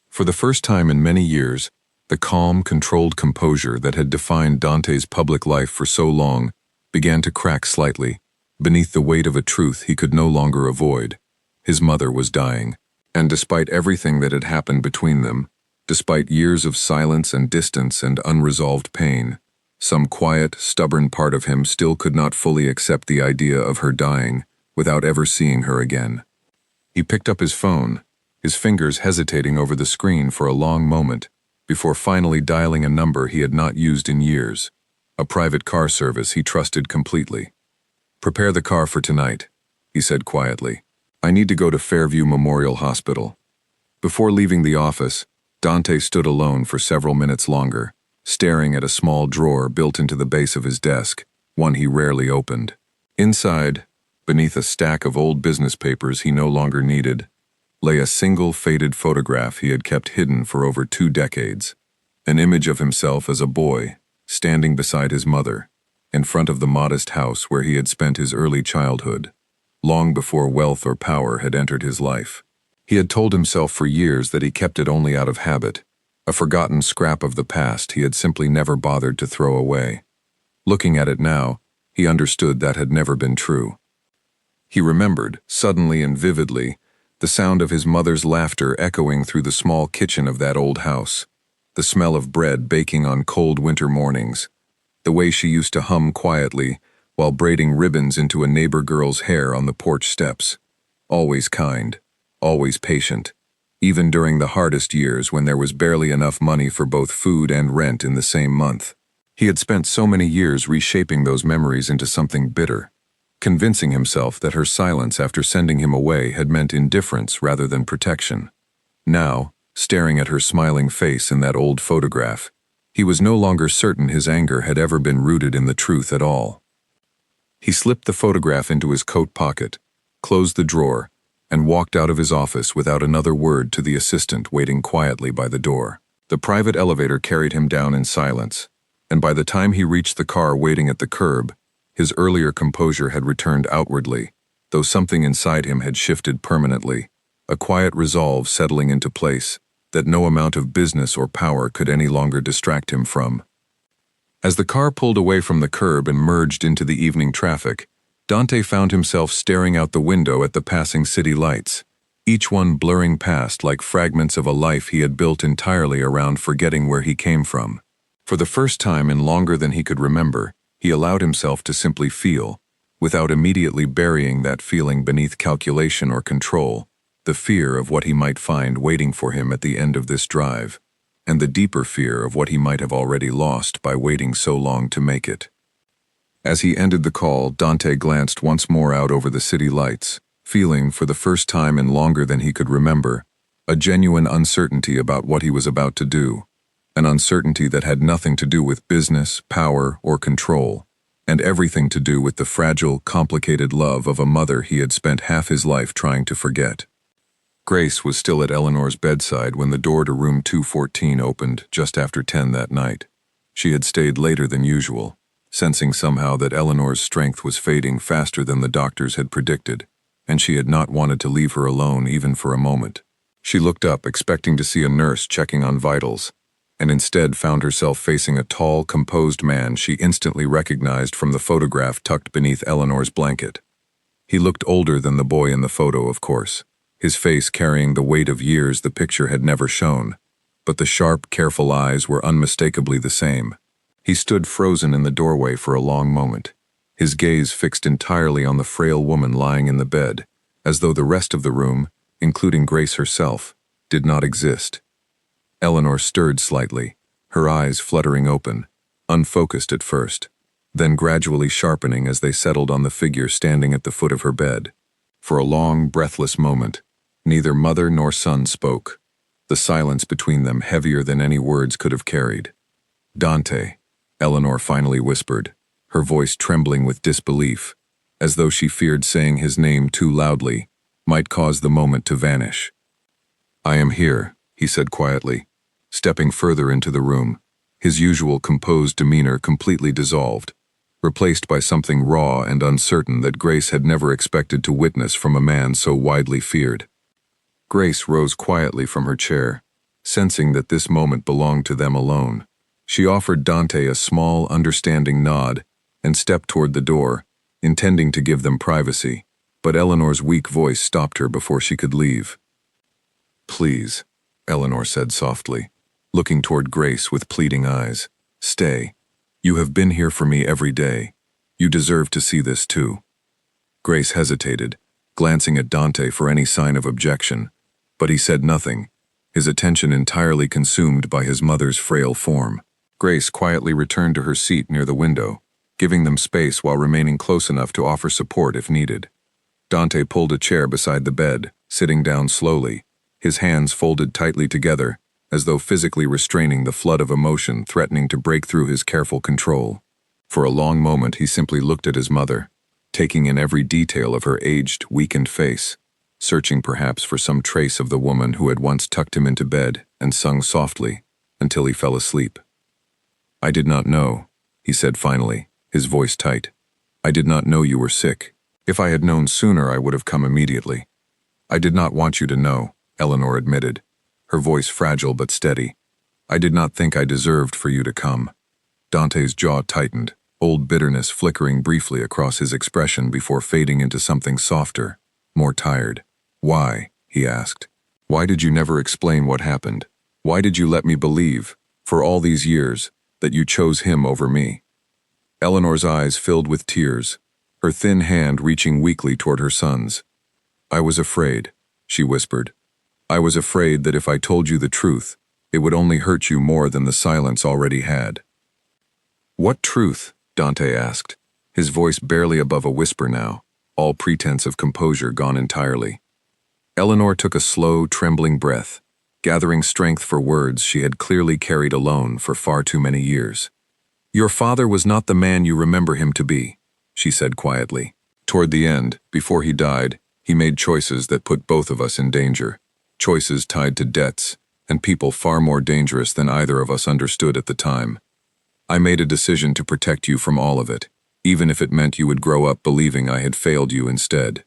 For the first time in many years, the calm, controlled composure that had defined Dante's public life for so long began to crack slightly, beneath the weight of a truth he could no longer avoid. His mother was dying, and despite everything that had happened between them, despite years of silence and distance and unresolved pain, some quiet, stubborn part of him still could not fully accept the idea of her dying without ever seeing her again. He picked up his phone, his fingers hesitating over the screen for a long moment, before finally dialing a number he had not used in years, a private car service he trusted completely. "Prepare the car for tonight," he said quietly. "I need to go to Fairview Memorial Hospital." Before leaving the office, Dante stood alone for several minutes longer, staring at a small drawer built into the base of his desk, one he rarely opened. Inside, beneath a stack of old business papers he no longer needed, lay a single faded photograph he had kept hidden for over 2 decades, an image of himself as a boy, standing beside his mother, in front of the modest house where he had spent his early childhood, long before wealth or power had entered his life. He had told himself for years that he kept it only out of habit, a forgotten scrap of the past he had simply never bothered to throw away. Looking at it now, he understood that had never been true. He remembered, suddenly and vividly, the sound of his mother's laughter echoing through the small kitchen of that old house, the smell of bread baking on cold winter mornings, the way she used to hum quietly while braiding ribbons into a neighbor girl's hair on the porch steps. Always kind, always patient, even during the hardest years when there was barely enough money for both food and rent in the same month. He had spent so many years reshaping those memories into something bitter, convincing himself that her silence after sending him away had meant indifference rather than protection. Now, staring at her smiling face in that old photograph, he was no longer certain his anger had ever been rooted in the truth at all. He slipped the photograph into his coat pocket, closed the drawer, and walked out of his office without another word to the assistant waiting quietly by the door. The private elevator carried him down in silence, and by the time he reached the car waiting at the curb, his earlier composure had returned outwardly, though something inside him had shifted permanently, a quiet resolve settling into place that no amount of business or power could any longer distract him from. As the car pulled away from the curb and merged into the evening traffic, Dante found himself staring out the window at the passing city lights, each one blurring past like fragments of a life he had built entirely around forgetting where he came from. For the first time in longer than he could remember, he allowed himself to simply feel, without immediately burying that feeling beneath calculation or control, the fear of what he might find waiting for him at the end of this drive, and the deeper fear of what he might have already lost by waiting so long to make it. As he ended the call, Dante glanced once more out over the city lights, feeling, for the first time in longer than he could remember, a genuine uncertainty about what he was about to do, an uncertainty that had nothing to do with business, power, or control, and everything to do with the fragile, complicated love of a mother he had spent half his life trying to forget. Grace was still at Eleanor's bedside when the door to room 214 opened just after 10 that night. She had stayed later than usual, sensing somehow that Eleanor's strength was fading faster than the doctors had predicted, and she had not wanted to leave her alone even for a moment. She looked up, expecting to see a nurse checking on vitals, and instead found herself facing a tall, composed man she instantly recognized from the photograph tucked beneath Eleanor's blanket. He looked older than the boy in the photo, of course, his face carrying the weight of years the picture had never shown, but the sharp, careful eyes were unmistakably the same. He stood frozen in the doorway for a long moment, his gaze fixed entirely on the frail woman lying in the bed, as though the rest of the room, including Grace herself, did not exist. Eleanor stirred slightly, her eyes fluttering open, unfocused at first, then gradually sharpening as they settled on the figure standing at the foot of her bed. For a long, breathless moment, neither mother nor son spoke, the silence between them heavier than any words could have carried. "Dante," Eleanor finally whispered, her voice trembling with disbelief, as though she feared saying his name too loudly might cause the moment to vanish. "I am here," he said quietly, stepping further into the room, his usual composed demeanor completely dissolved, replaced by something raw and uncertain that Grace had never expected to witness from a man so widely feared. Grace rose quietly from her chair, sensing that this moment belonged to them alone. She offered Dante a small, understanding nod and stepped toward the door, intending to give them privacy, but Eleanor's weak voice stopped her before she could leave. "Please," Eleanor said softly, looking toward Grace with pleading eyes. "Stay. You have been here for me every day. You deserve to see this too." Grace hesitated, glancing at Dante for any sign of objection, but he said nothing, his attention entirely consumed by his mother's frail form. Grace quietly returned to her seat near the window, giving them space while remaining close enough to offer support if needed. Dante pulled a chair beside the bed, sitting down slowly, his hands folded tightly together, as though physically restraining the flood of emotion threatening to break through his careful control. For a long moment he simply looked at his mother, taking in every detail of her aged, weakened face, searching perhaps for some trace of the woman who had once tucked him into bed and sung softly until he fell asleep. "I did not know," he said finally, his voice tight. "I did not know you were sick. If I had known sooner, I would have come immediately." "I did not want you to know," Eleanor admitted, her voice fragile but steady. "I did not think I deserved for you to come." Dante's jaw tightened, old bitterness flickering briefly across his expression before fading into something softer, more tired. "Why?" he asked. "Why did you never explain what happened? Why did you let me believe, for all these years, that you chose him over me?" Eleanor's eyes filled with tears, her thin hand reaching weakly toward her son's. "I was afraid," she whispered. "I was afraid that if I told you the truth, it would only hurt you more than the silence already had." "What truth?" Dante asked, his voice barely above a whisper now, all pretense of composure gone entirely. Eleanor took a slow, trembling breath, gathering strength for words she had clearly carried alone for far too many years. "Your father was not the man you remember him to be," she said quietly. "Toward the end, before he died, he made choices that put both of us in danger, choices tied to debts, and people far more dangerous than either of us understood at the time. I made a decision to protect you from all of it, even if it meant you would grow up believing I had failed you instead."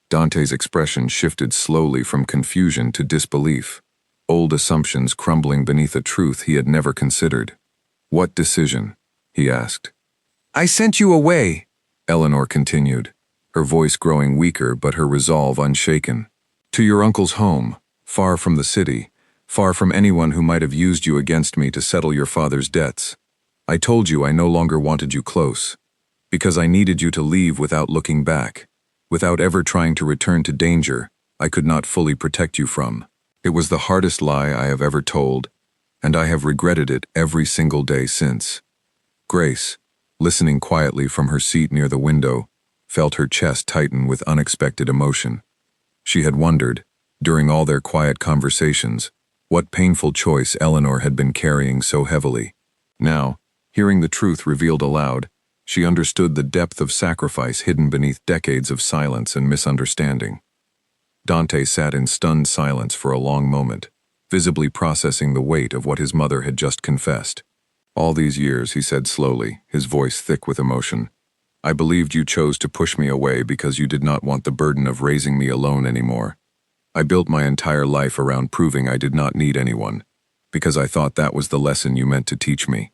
Dante's expression shifted slowly from confusion to disbelief, old assumptions crumbling beneath a truth he had never considered. "What decision?" he asked. "I sent you away," Eleanor continued, her voice growing weaker but her resolve unshaken. "To your uncle's home, far from the city, far from anyone who might have used you against me to settle your father's debts. I told you I no longer wanted you close, because I needed you to leave without looking back, without ever trying to return to danger, I could not fully protect you from. It was the hardest lie I have ever told, and I have regretted it every single day since. Grace, listening quietly from her seat near the window, felt her chest tighten with unexpected emotion. She had wondered, during all their quiet conversations, what painful choice Eleanor had been carrying so heavily. Now, hearing the truth revealed aloud, she understood the depth of sacrifice hidden beneath decades of silence and misunderstanding. Dante sat in stunned silence for a long moment, visibly processing the weight of what his mother had just confessed. "All these years," he said slowly, his voice thick with emotion, "I believed you chose to push me away because you did not want the burden of raising me alone anymore. I built my entire life around proving I did not need anyone, because I thought that was the lesson you meant to teach me."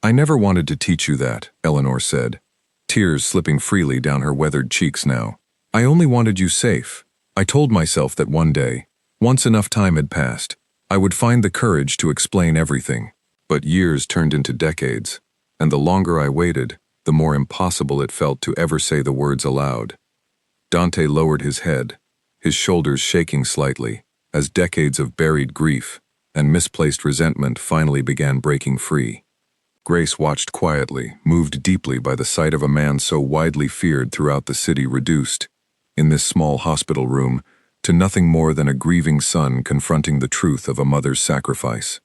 "I never wanted to teach you that," Eleanor said, tears slipping freely down her weathered cheeks now. "I only wanted you safe. I told myself that one day, once enough time had passed, I would find the courage to explain everything. But years turned into decades, and the longer I waited, the more impossible it felt to ever say the words aloud." Dante lowered his head, his shoulders shaking slightly, as decades of buried grief and misplaced resentment finally began breaking free. Grace watched quietly, moved deeply by the sight of a man so widely feared throughout the city reduced, in this small hospital room, to nothing more than a grieving son confronting the truth of a mother's sacrifice.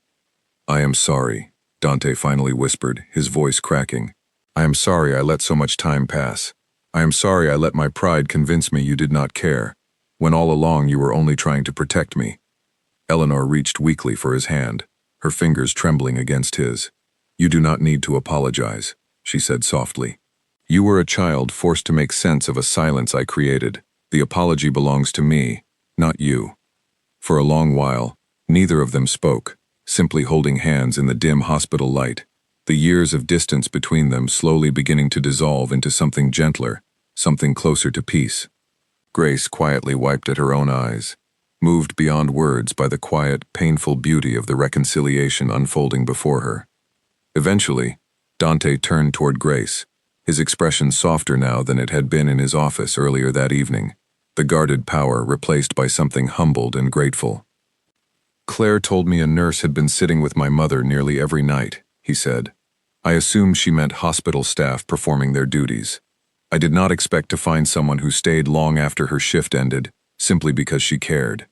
"I am sorry," Dante finally whispered, his voice cracking. "I am sorry I let so much time pass. I am sorry I let my pride convince me you did not care, when all along you were only trying to protect me." Eleanor reached weakly for his hand, her fingers trembling against his. "You do not need to apologize," she said softly. "You were a child forced to make sense of a silence I created. The apology belongs to me, not you." For a long while, neither of them spoke, simply holding hands in the dim hospital light, the years of distance between them slowly beginning to dissolve into something gentler, something closer to peace. Grace quietly wiped at her own eyes, moved beyond words by the quiet, painful beauty of the reconciliation unfolding before her. Eventually, Dante turned toward Grace, his expression softer now than it had been in his office earlier that evening, the guarded power replaced by something humbled and grateful. "Claire told me a nurse had been sitting with my mother nearly every night," he said. "I assumed she meant hospital staff performing their duties. I did not expect to find someone who stayed long after her shift ended, simply because she cared."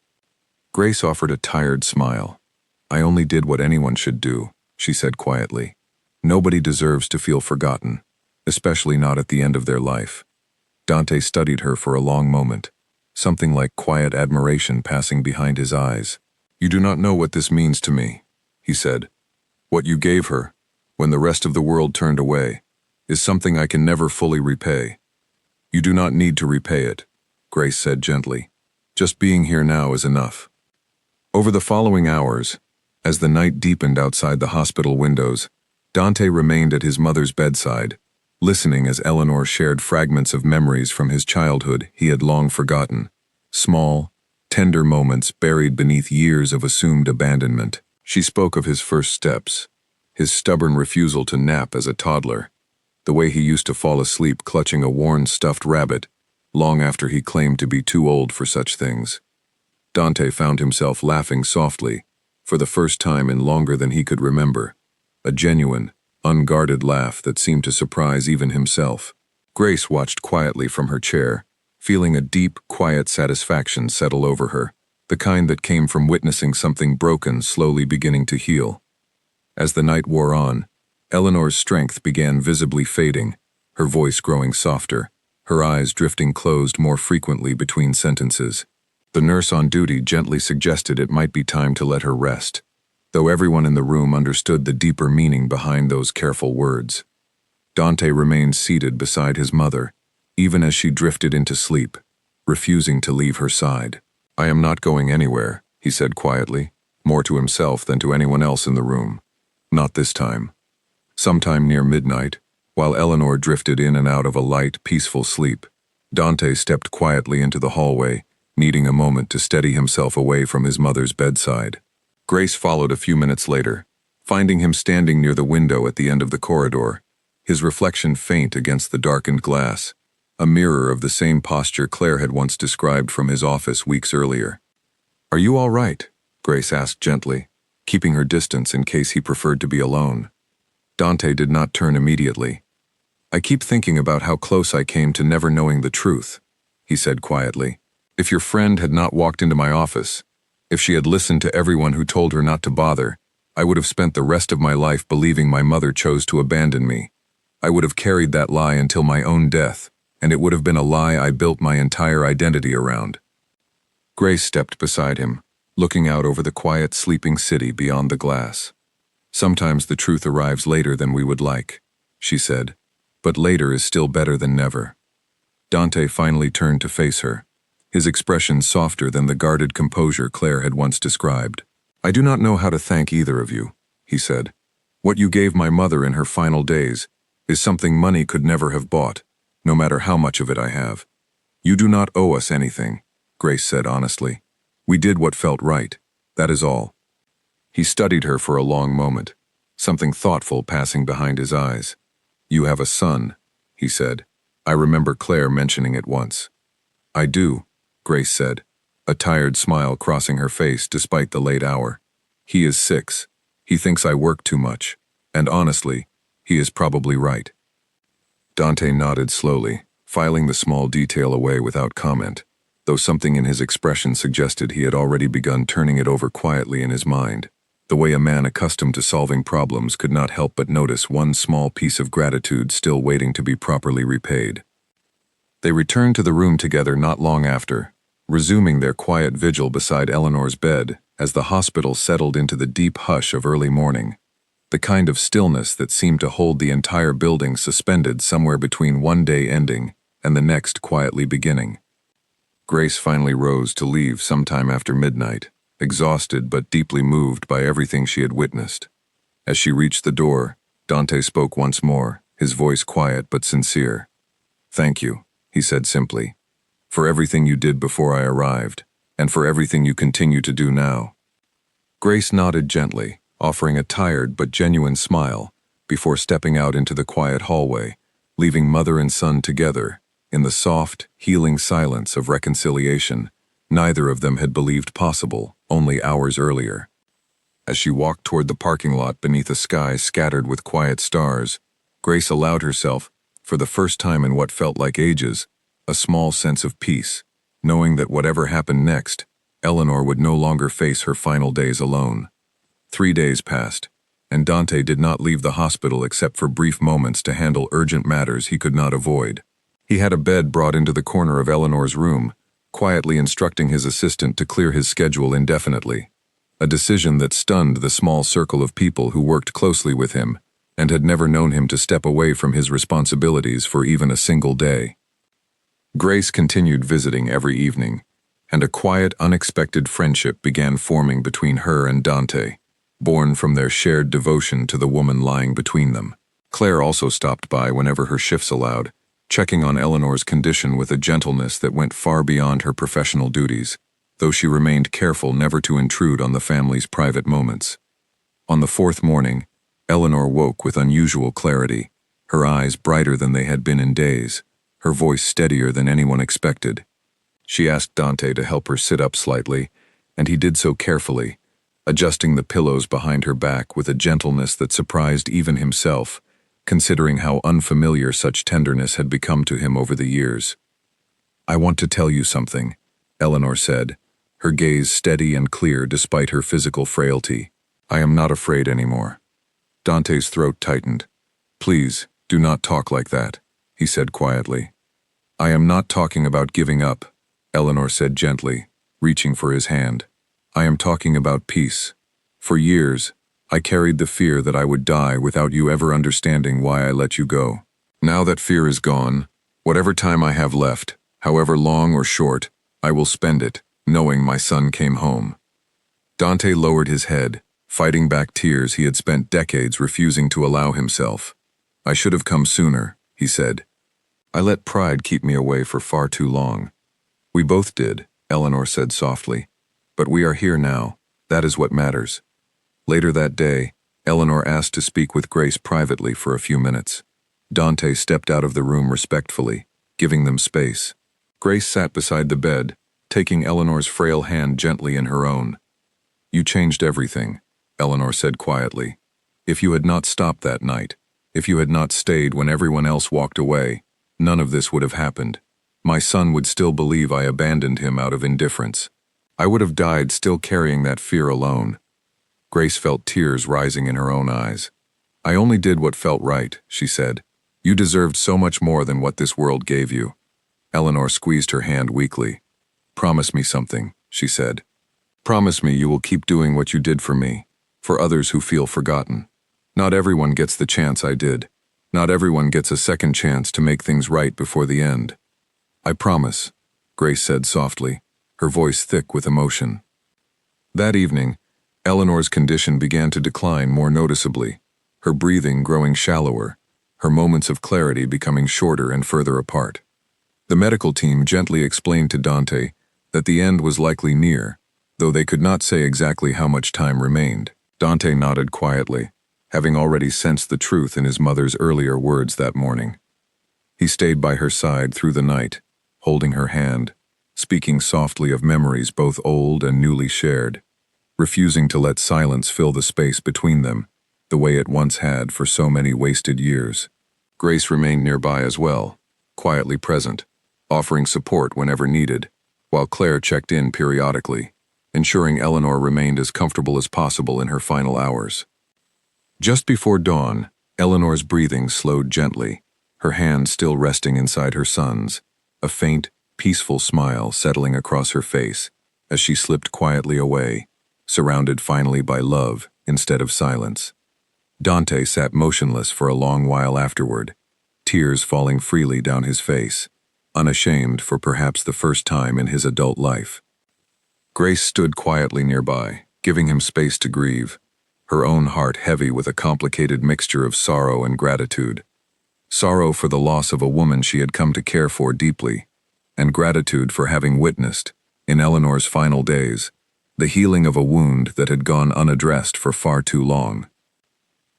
Grace offered a tired smile. "I only did what anyone should do," she said quietly. "Nobody deserves to feel forgotten, especially not at the end of their life." Dante studied her for a long moment, something like quiet admiration passing behind his eyes. "You do not know what this means to me," he said. "What you gave her, when the rest of the world turned away, is something I can never fully repay." "You do not need to repay it," Grace said gently. "Just being here now is enough." Over the following hours, as the night deepened outside the hospital windows, Dante remained at his mother's bedside, listening as Eleanor shared fragments of memories from his childhood he had long forgotten, small, tender moments buried beneath years of assumed abandonment. She spoke of his first steps, his stubborn refusal to nap as a toddler, the way he used to fall asleep clutching a worn stuffed rabbit, long after he claimed to be too old for such things. Dante found himself laughing softly, for the first time in longer than he could remember, a genuine, unguarded laugh that seemed to surprise even himself. Grace watched quietly from her chair, feeling a deep, quiet satisfaction settle over her, the kind that came from witnessing something broken slowly beginning to heal. As the night wore on, Eleanor's strength began visibly fading, her voice growing softer, her eyes drifting closed more frequently between sentences. The nurse on duty gently suggested it might be time to let her rest, though everyone in the room understood the deeper meaning behind those careful words. Dante remained seated beside his mother, even as she drifted into sleep, refusing to leave her side. "I am not going anywhere," he said quietly, more to himself than to anyone else in the room. "Not this time." Sometime near midnight, while Eleanor drifted in and out of a light, peaceful sleep, Dante stepped quietly into the hallway, needing a moment to steady himself away from his mother's bedside. Grace followed a few minutes later, finding him standing near the window at the end of the corridor, his reflection faint against the darkened glass. a mirror of the same posture Claire had once described from his office weeks earlier. "Are you all right?" Grace asked gently, keeping her distance in case he preferred to be alone. Dante did not turn immediately. "I keep thinking about how close I came to never knowing the truth," he said quietly. "If your friend had not walked into my office, if she had listened to everyone who told her not to bother, I would have spent the rest of my life believing my mother chose to abandon me. I would have carried that lie until my own death, and it would have been a lie I built my entire identity around." Grace stepped beside him, looking out over the quiet, sleeping city beyond the glass. "Sometimes the truth arrives later than we would like," she said, "but later is still better than never." Dante finally turned to face her, his expression softer than the guarded composure Claire had once described. "I do not know how to thank either of you," he said. "What you gave my mother in her final days is something money could never have bought, no matter how much of it I have. You do not owe us anything," Grace said honestly. "We did what felt right, that is all." He studied her for a long moment, something thoughtful passing behind his eyes. "You have a son," he said. "I remember Claire mentioning it once." "I do," Grace said, a tired smile crossing her face despite the late hour. "He is 6. He thinks I work too much, and honestly, he is probably right." Dante nodded slowly, filing the small detail away without comment, though something in his expression suggested he had already begun turning it over quietly in his mind. The way a man accustomed to solving problems could not help but notice one small piece of gratitude still waiting to be properly repaid. They returned to the room together not long after, resuming their quiet vigil beside Eleanor's bed as the hospital settled into the deep hush of early morning, the kind of stillness that seemed to hold the entire building suspended somewhere between one day ending and the next quietly beginning. Grace finally rose to leave sometime after midnight, exhausted but deeply moved by everything she had witnessed. As she reached the door, Dante spoke once more, his voice quiet but sincere. "Thank you," he said simply, "for everything you did before I arrived, and for everything you continue to do now." Grace nodded gently, offering a tired but genuine smile, before stepping out into the quiet hallway, leaving mother and son together, in the soft, healing silence of reconciliation neither of them had believed possible only hours earlier. As she walked toward the parking lot beneath a sky scattered with quiet stars, Grace allowed herself, for the first time in what felt like ages, a small sense of peace, knowing that whatever happened next, Eleanor would no longer face her final days alone. 3 days passed, and Dante did not leave the hospital except for brief moments to handle urgent matters he could not avoid. He had a bed brought into the corner of Eleanor's room, quietly instructing his assistant to clear his schedule indefinitely, a decision that stunned the small circle of people who worked closely with him and had never known him to step away from his responsibilities for even a single day. Grace continued visiting every evening, and a quiet, unexpected friendship began forming between her and Dante, born from their shared devotion to the woman lying between them. Claire also stopped by whenever her shifts allowed, checking on Eleanor's condition with a gentleness that went far beyond her professional duties, though she remained careful never to intrude on the family's private moments. On the 4th morning, Eleanor woke with unusual clarity, her eyes brighter than they had been in days, her voice steadier than anyone expected. She asked Dante to help her sit up slightly, and he did so carefully, adjusting the pillows behind her back with a gentleness that surprised even himself, considering how unfamiliar such tenderness had become to him over the years. "I want to tell you something," Eleanor said, her gaze steady and clear despite her physical frailty. "I am not afraid anymore." Dante's throat tightened. "Please, do not talk like that," he said quietly. "I am not talking about giving up," Eleanor said gently, reaching for his hand. "I am talking about peace. For years, I carried the fear that I would die without you ever understanding why I let you go. Now that fear is gone, whatever time I have left, however long or short, I will spend it, knowing my son came home." Dante lowered his head, fighting back tears he had spent decades refusing to allow himself. "I should have come sooner," he said. "I let pride keep me away for far too long." "We both did," Eleanor said softly. "But we are here now. That is what matters." Later that day, Eleanor asked to speak with Grace privately for a few minutes. Dante stepped out of the room respectfully, giving them space. Grace sat beside the bed, taking Eleanor's frail hand gently in her own. "You changed everything," Eleanor said quietly. "If you had not stopped that night, if you had not stayed when everyone else walked away, none of this would have happened. My son would still believe I abandoned him out of indifference. I would have died still carrying that fear alone." Grace felt tears rising in her own eyes. "I only did what felt right," she said. "You deserved so much more than what this world gave you." Eleanor squeezed her hand weakly. "Promise me something," she said. "Promise me you will keep doing what you did for me, for others who feel forgotten. Not everyone gets the chance I did. Not everyone gets a second chance to make things right before the end." "I promise," Grace said softly, her voice thick with emotion. That evening, Eleanor's condition began to decline more noticeably, her breathing growing shallower, her moments of clarity becoming shorter and further apart. The medical team gently explained to Dante that the end was likely near, though they could not say exactly how much time remained. Dante nodded quietly, having already sensed the truth in his mother's earlier words that morning. He stayed by her side through the night, holding her hand, speaking softly of memories both old and newly shared, refusing to let silence fill the space between them, the way it once had for so many wasted years. Grace remained nearby as well, quietly present, offering support whenever needed, while Claire checked in periodically, ensuring Eleanor remained as comfortable as possible in her final hours. Just before dawn, Eleanor's breathing slowed gently, her hand still resting inside her son's, a faint, peaceful smile settling across her face as she slipped quietly away, surrounded finally by love instead of silence. Dante sat motionless for a long while afterward, tears falling freely down his face, unashamed for perhaps the first time in his adult life. Grace stood quietly nearby, giving him space to grieve, her own heart heavy with a complicated mixture of sorrow and gratitude. Sorrow for the loss of a woman she had come to care for deeply, and gratitude for having witnessed, in Eleanor's final days, the healing of a wound that had gone unaddressed for far too long.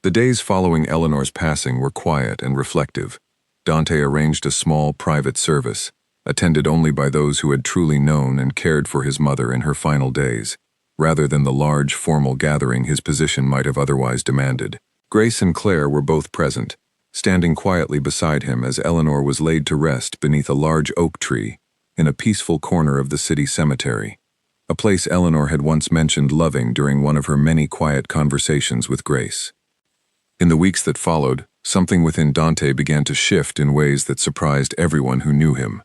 The days following Eleanor's passing were quiet and reflective. Dante arranged a small private service, attended only by those who had truly known and cared for his mother in her final days, rather than the large formal gathering his position might have otherwise demanded. Grace and Claire were both present, standing quietly beside him as Eleanor was laid to rest beneath a large oak tree in a peaceful corner of the city cemetery, a place Eleanor had once mentioned loving during one of her many quiet conversations with Grace. In the weeks that followed, something within Dante began to shift in ways that surprised everyone who knew him.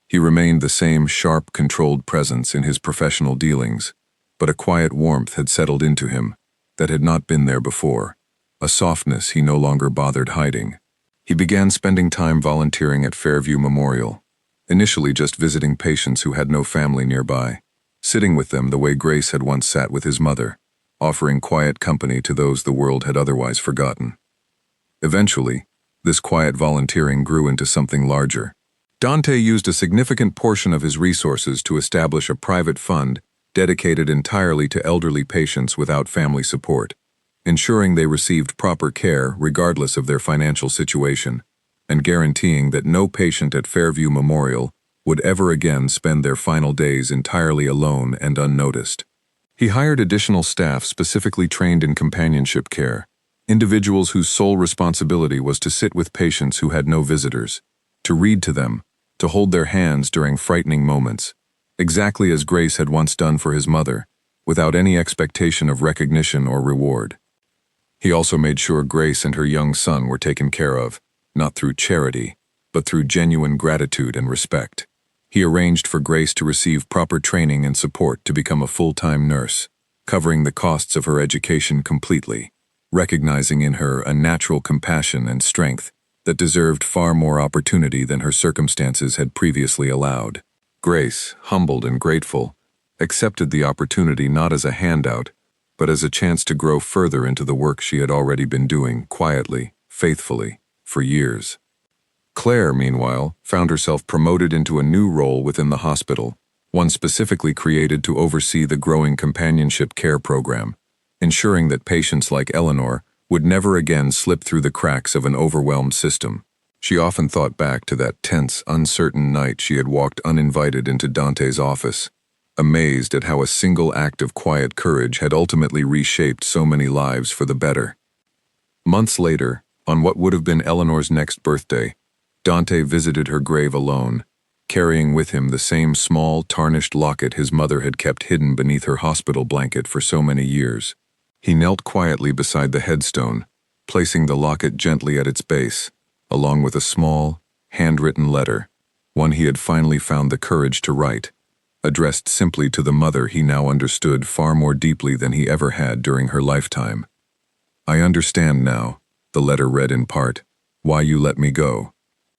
He remained the same sharp, controlled presence in his professional dealings, but a quiet warmth had settled into him that had not been there before, a softness he no longer bothered hiding. He began spending time volunteering at Fairview Memorial, initially just visiting patients who had no family nearby, sitting with them the way Grace had once sat with his mother, offering quiet company to those the world had otherwise forgotten. Eventually, this quiet volunteering grew into something larger. Dante used a significant portion of his resources to establish a private fund dedicated entirely to elderly patients without family support, ensuring they received proper care regardless of their financial situation, and guaranteeing that no patient at Fairview Memorial would ever again spend their final days entirely alone and unnoticed. He hired additional staff specifically trained in companionship care, individuals whose sole responsibility was to sit with patients who had no visitors, to read to them, to hold their hands during frightening moments, exactly as Grace had once done for his mother, without any expectation of recognition or reward. He also made sure Grace and her young son were taken care of, not through charity, but through genuine gratitude and respect. He arranged for Grace to receive proper training and support to become a full-time nurse, covering the costs of her education completely, recognizing in her a natural compassion and strength that deserved far more opportunity than her circumstances had previously allowed. Grace, humbled and grateful, accepted the opportunity not as a handout, but as a chance to grow further into the work she had already been doing quietly, faithfully, for years. Claire, meanwhile, found herself promoted into a new role within the hospital, one specifically created to oversee the growing companionship care program, ensuring that patients like Eleanor would never again slip through the cracks of an overwhelmed system. She often thought back to that tense, uncertain night she had walked uninvited into Dante's office, amazed at how a single act of quiet courage had ultimately reshaped so many lives for the better. Months later, on what would have been Eleanor's next birthday, Dante visited her grave alone, carrying with him the same small, tarnished locket his mother had kept hidden beneath her hospital blanket for so many years. He knelt quietly beside the headstone, placing the locket gently at its base, along with a small, handwritten letter, one he had finally found the courage to write, addressed simply to the mother he now understood far more deeply than he ever had during her lifetime. "I understand now," the letter read in part, "why you let me go.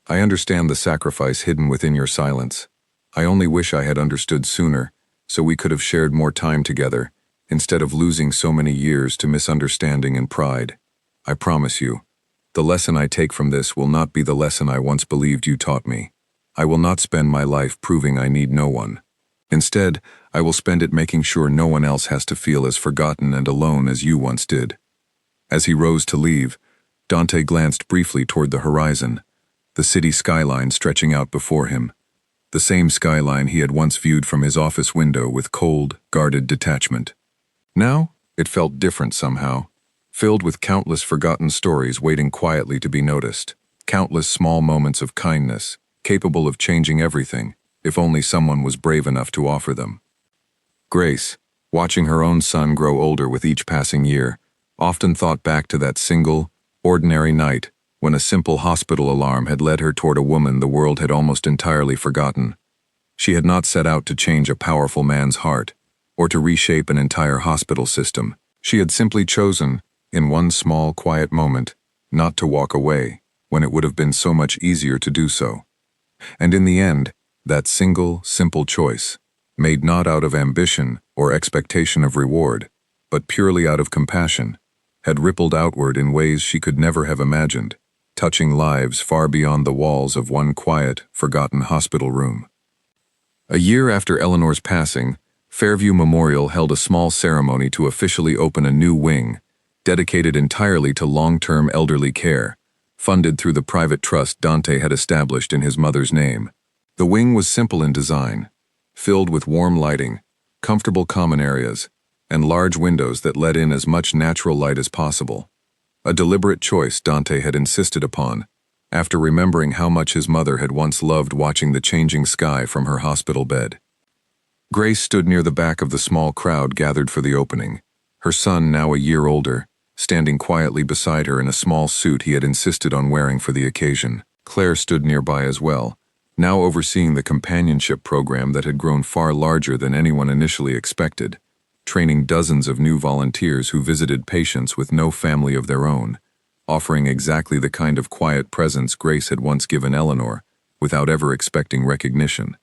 I understand the sacrifice hidden within your silence. I only wish I had understood sooner, so we could have shared more time together, instead of losing so many years to misunderstanding and pride. I promise you, the lesson I take from this will not be the lesson I once believed you taught me. I will not spend my life proving I need no one. Instead, I will spend it making sure no one else has to feel as forgotten and alone as you once did." As he rose to leave, Dante glanced briefly toward the horizon, the city skyline stretching out before him, the same skyline he had once viewed from his office window with cold, guarded detachment. Now, it felt different somehow, filled with countless forgotten stories waiting quietly to be noticed, countless small moments of kindness, capable of changing everything, if only someone was brave enough to offer them. Grace, watching her own son grow older with each passing year, often thought back to that single, ordinary night when a simple hospital alarm had led her toward a woman the world had almost entirely forgotten. She had not set out to change a powerful man's heart, or to reshape an entire hospital system. She had simply chosen, in one small, quiet moment, not to walk away, when it would have been so much easier to do so. And in the end, that single, simple choice, made not out of ambition or expectation of reward, but purely out of compassion, had rippled outward in ways she could never have imagined, touching lives far beyond the walls of one quiet, forgotten hospital room. A year after Eleanor's passing, Fairview Memorial held a small ceremony to officially open a new wing, dedicated entirely to long-term elderly care, funded through the private trust Dante had established in his mother's name. The wing was simple in design, filled with warm lighting, comfortable common areas, and large windows that let in as much natural light as possible. A deliberate choice Dante had insisted upon, after remembering how much his mother had once loved watching the changing sky from her hospital bed. Grace stood near the back of the small crowd gathered for the opening, her son now a year older, standing quietly beside her in a small suit he had insisted on wearing for the occasion. Claire stood nearby as well, now overseeing the companionship program that had grown far larger than anyone initially expected, training dozens of new volunteers who visited patients with no family of their own, offering exactly the kind of quiet presence Grace had once given Eleanor, without ever expecting recognition.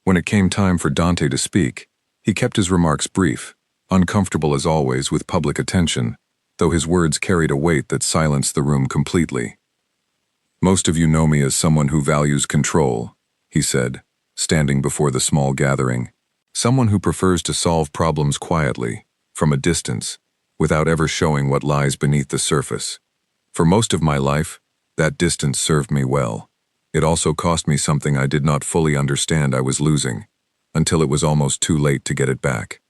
When it came time for Dante to speak, he kept his remarks brief, uncomfortable as always with public attention, though his words carried a weight that silenced the room completely. "Most of you know me as someone who values control," he said, standing before the small gathering. "Someone who prefers to solve problems quietly, from a distance, without ever showing what lies beneath the surface. For most of my life, that distance served me well. It also cost me something I did not fully understand I was losing, until it was almost too late to get it back."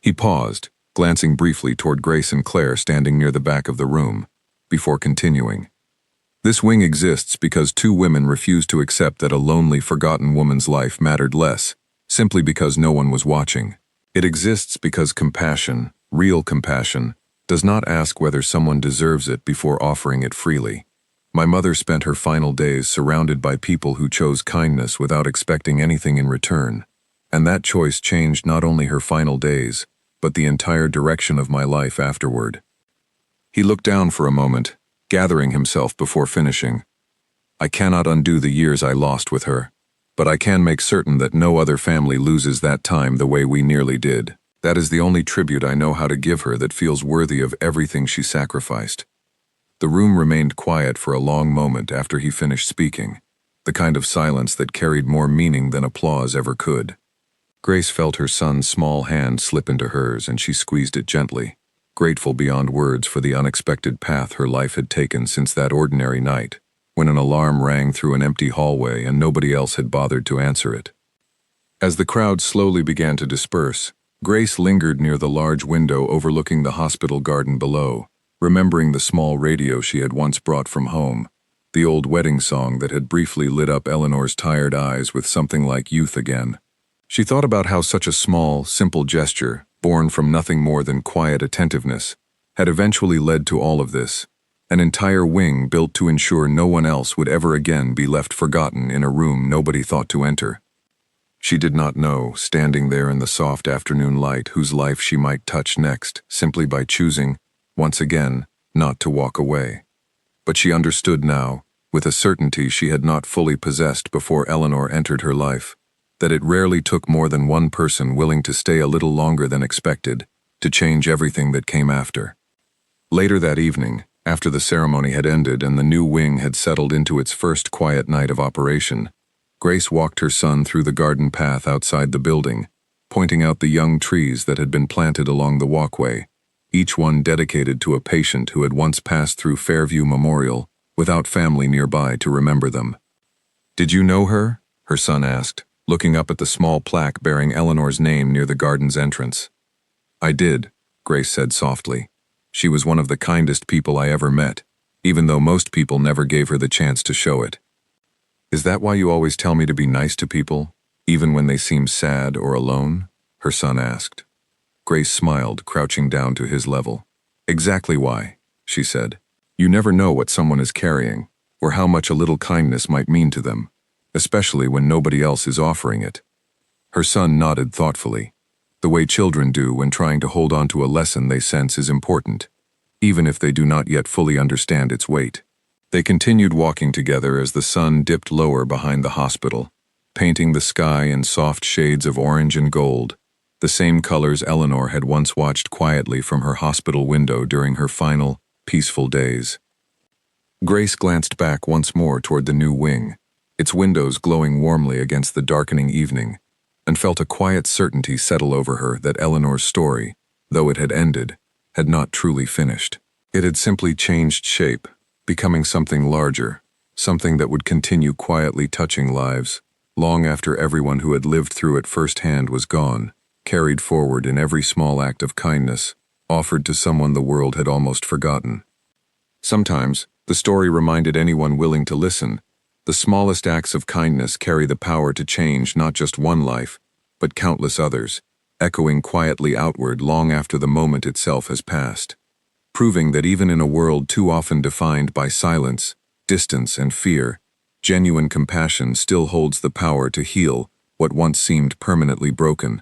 He paused, glancing briefly toward Grace and Claire standing near the back of the room, before continuing. "This wing exists because two women refused to accept that a lonely, forgotten woman's life mattered less, simply because no one was watching. It exists because compassion, real compassion, does not ask whether someone deserves it before offering it freely. My mother spent her final days surrounded by people who chose kindness without expecting anything in return, and that choice changed not only her final days, but the entire direction of my life afterward." He looked down for a moment, gathering himself before finishing. "I cannot undo the years I lost with her, but I can make certain that no other family loses that time the way we nearly did. That is the only tribute I know how to give her that feels worthy of everything she sacrificed." The room remained quiet for a long moment after he finished speaking, the kind of silence that carried more meaning than applause ever could. Grace felt her son's small hand slip into hers and she squeezed it gently, grateful beyond words for the unexpected path her life had taken since that ordinary night, when an alarm rang through an empty hallway and nobody else had bothered to answer it. As the crowd slowly began to disperse, Grace lingered near the large window overlooking the hospital garden below, remembering the small radio she had once brought from home, the old wedding song that had briefly lit up Eleanor's tired eyes with something like youth again. She thought about how such a small, simple gesture, born from nothing more than quiet attentiveness, had eventually led to all of this, an entire wing built to ensure no one else would ever again be left forgotten in a room nobody thought to enter. She did not know, standing there in the soft afternoon light, whose life she might touch next, simply by choosing, once again, not to walk away. But she understood now, with a certainty she had not fully possessed before Eleanor entered her life, that it rarely took more than one person willing to stay a little longer than expected to change everything that came after. Later that evening, after the ceremony had ended and the new wing had settled into its first quiet night of operation, Grace walked her son through the garden path outside the building, pointing out the young trees that had been planted along the walkway, each one dedicated to a patient who had once passed through Fairview Memorial without family nearby to remember them. "Did you know her?" her son asked, looking up at the small plaque bearing Eleanor's name near the garden's entrance. "I did," Grace said softly. "She was one of the kindest people I ever met, even though most people never gave her the chance to show it." "Is that why you always tell me to be nice to people, even when they seem sad or alone?" her son asked. Grace smiled, crouching down to his level. "Exactly why," she said. "You never know what someone is carrying, or how much a little kindness might mean to them, especially when nobody else is offering it." Her son nodded thoughtfully, the way children do when trying to hold on to a lesson they sense is important, even if they do not yet fully understand its weight. They continued walking together as the sun dipped lower behind the hospital, painting the sky in soft shades of orange and gold, the same colors Eleanor had once watched quietly from her hospital window during her final, peaceful days. Grace glanced back once more toward the new wing, its windows glowing warmly against the darkening evening, and felt a quiet certainty settle over her that Eleanor's story, though it had ended, had not truly finished. It had simply changed shape, becoming something larger, something that would continue quietly touching lives, long after everyone who had lived through it firsthand was gone, carried forward in every small act of kindness, offered to someone the world had almost forgotten. Sometimes, the story reminded anyone willing to listen, the smallest acts of kindness carry the power to change not just one life, but countless others, echoing quietly outward long after the moment itself has passed, proving that even in a world too often defined by silence, distance, and fear, genuine compassion still holds the power to heal what once seemed permanently broken.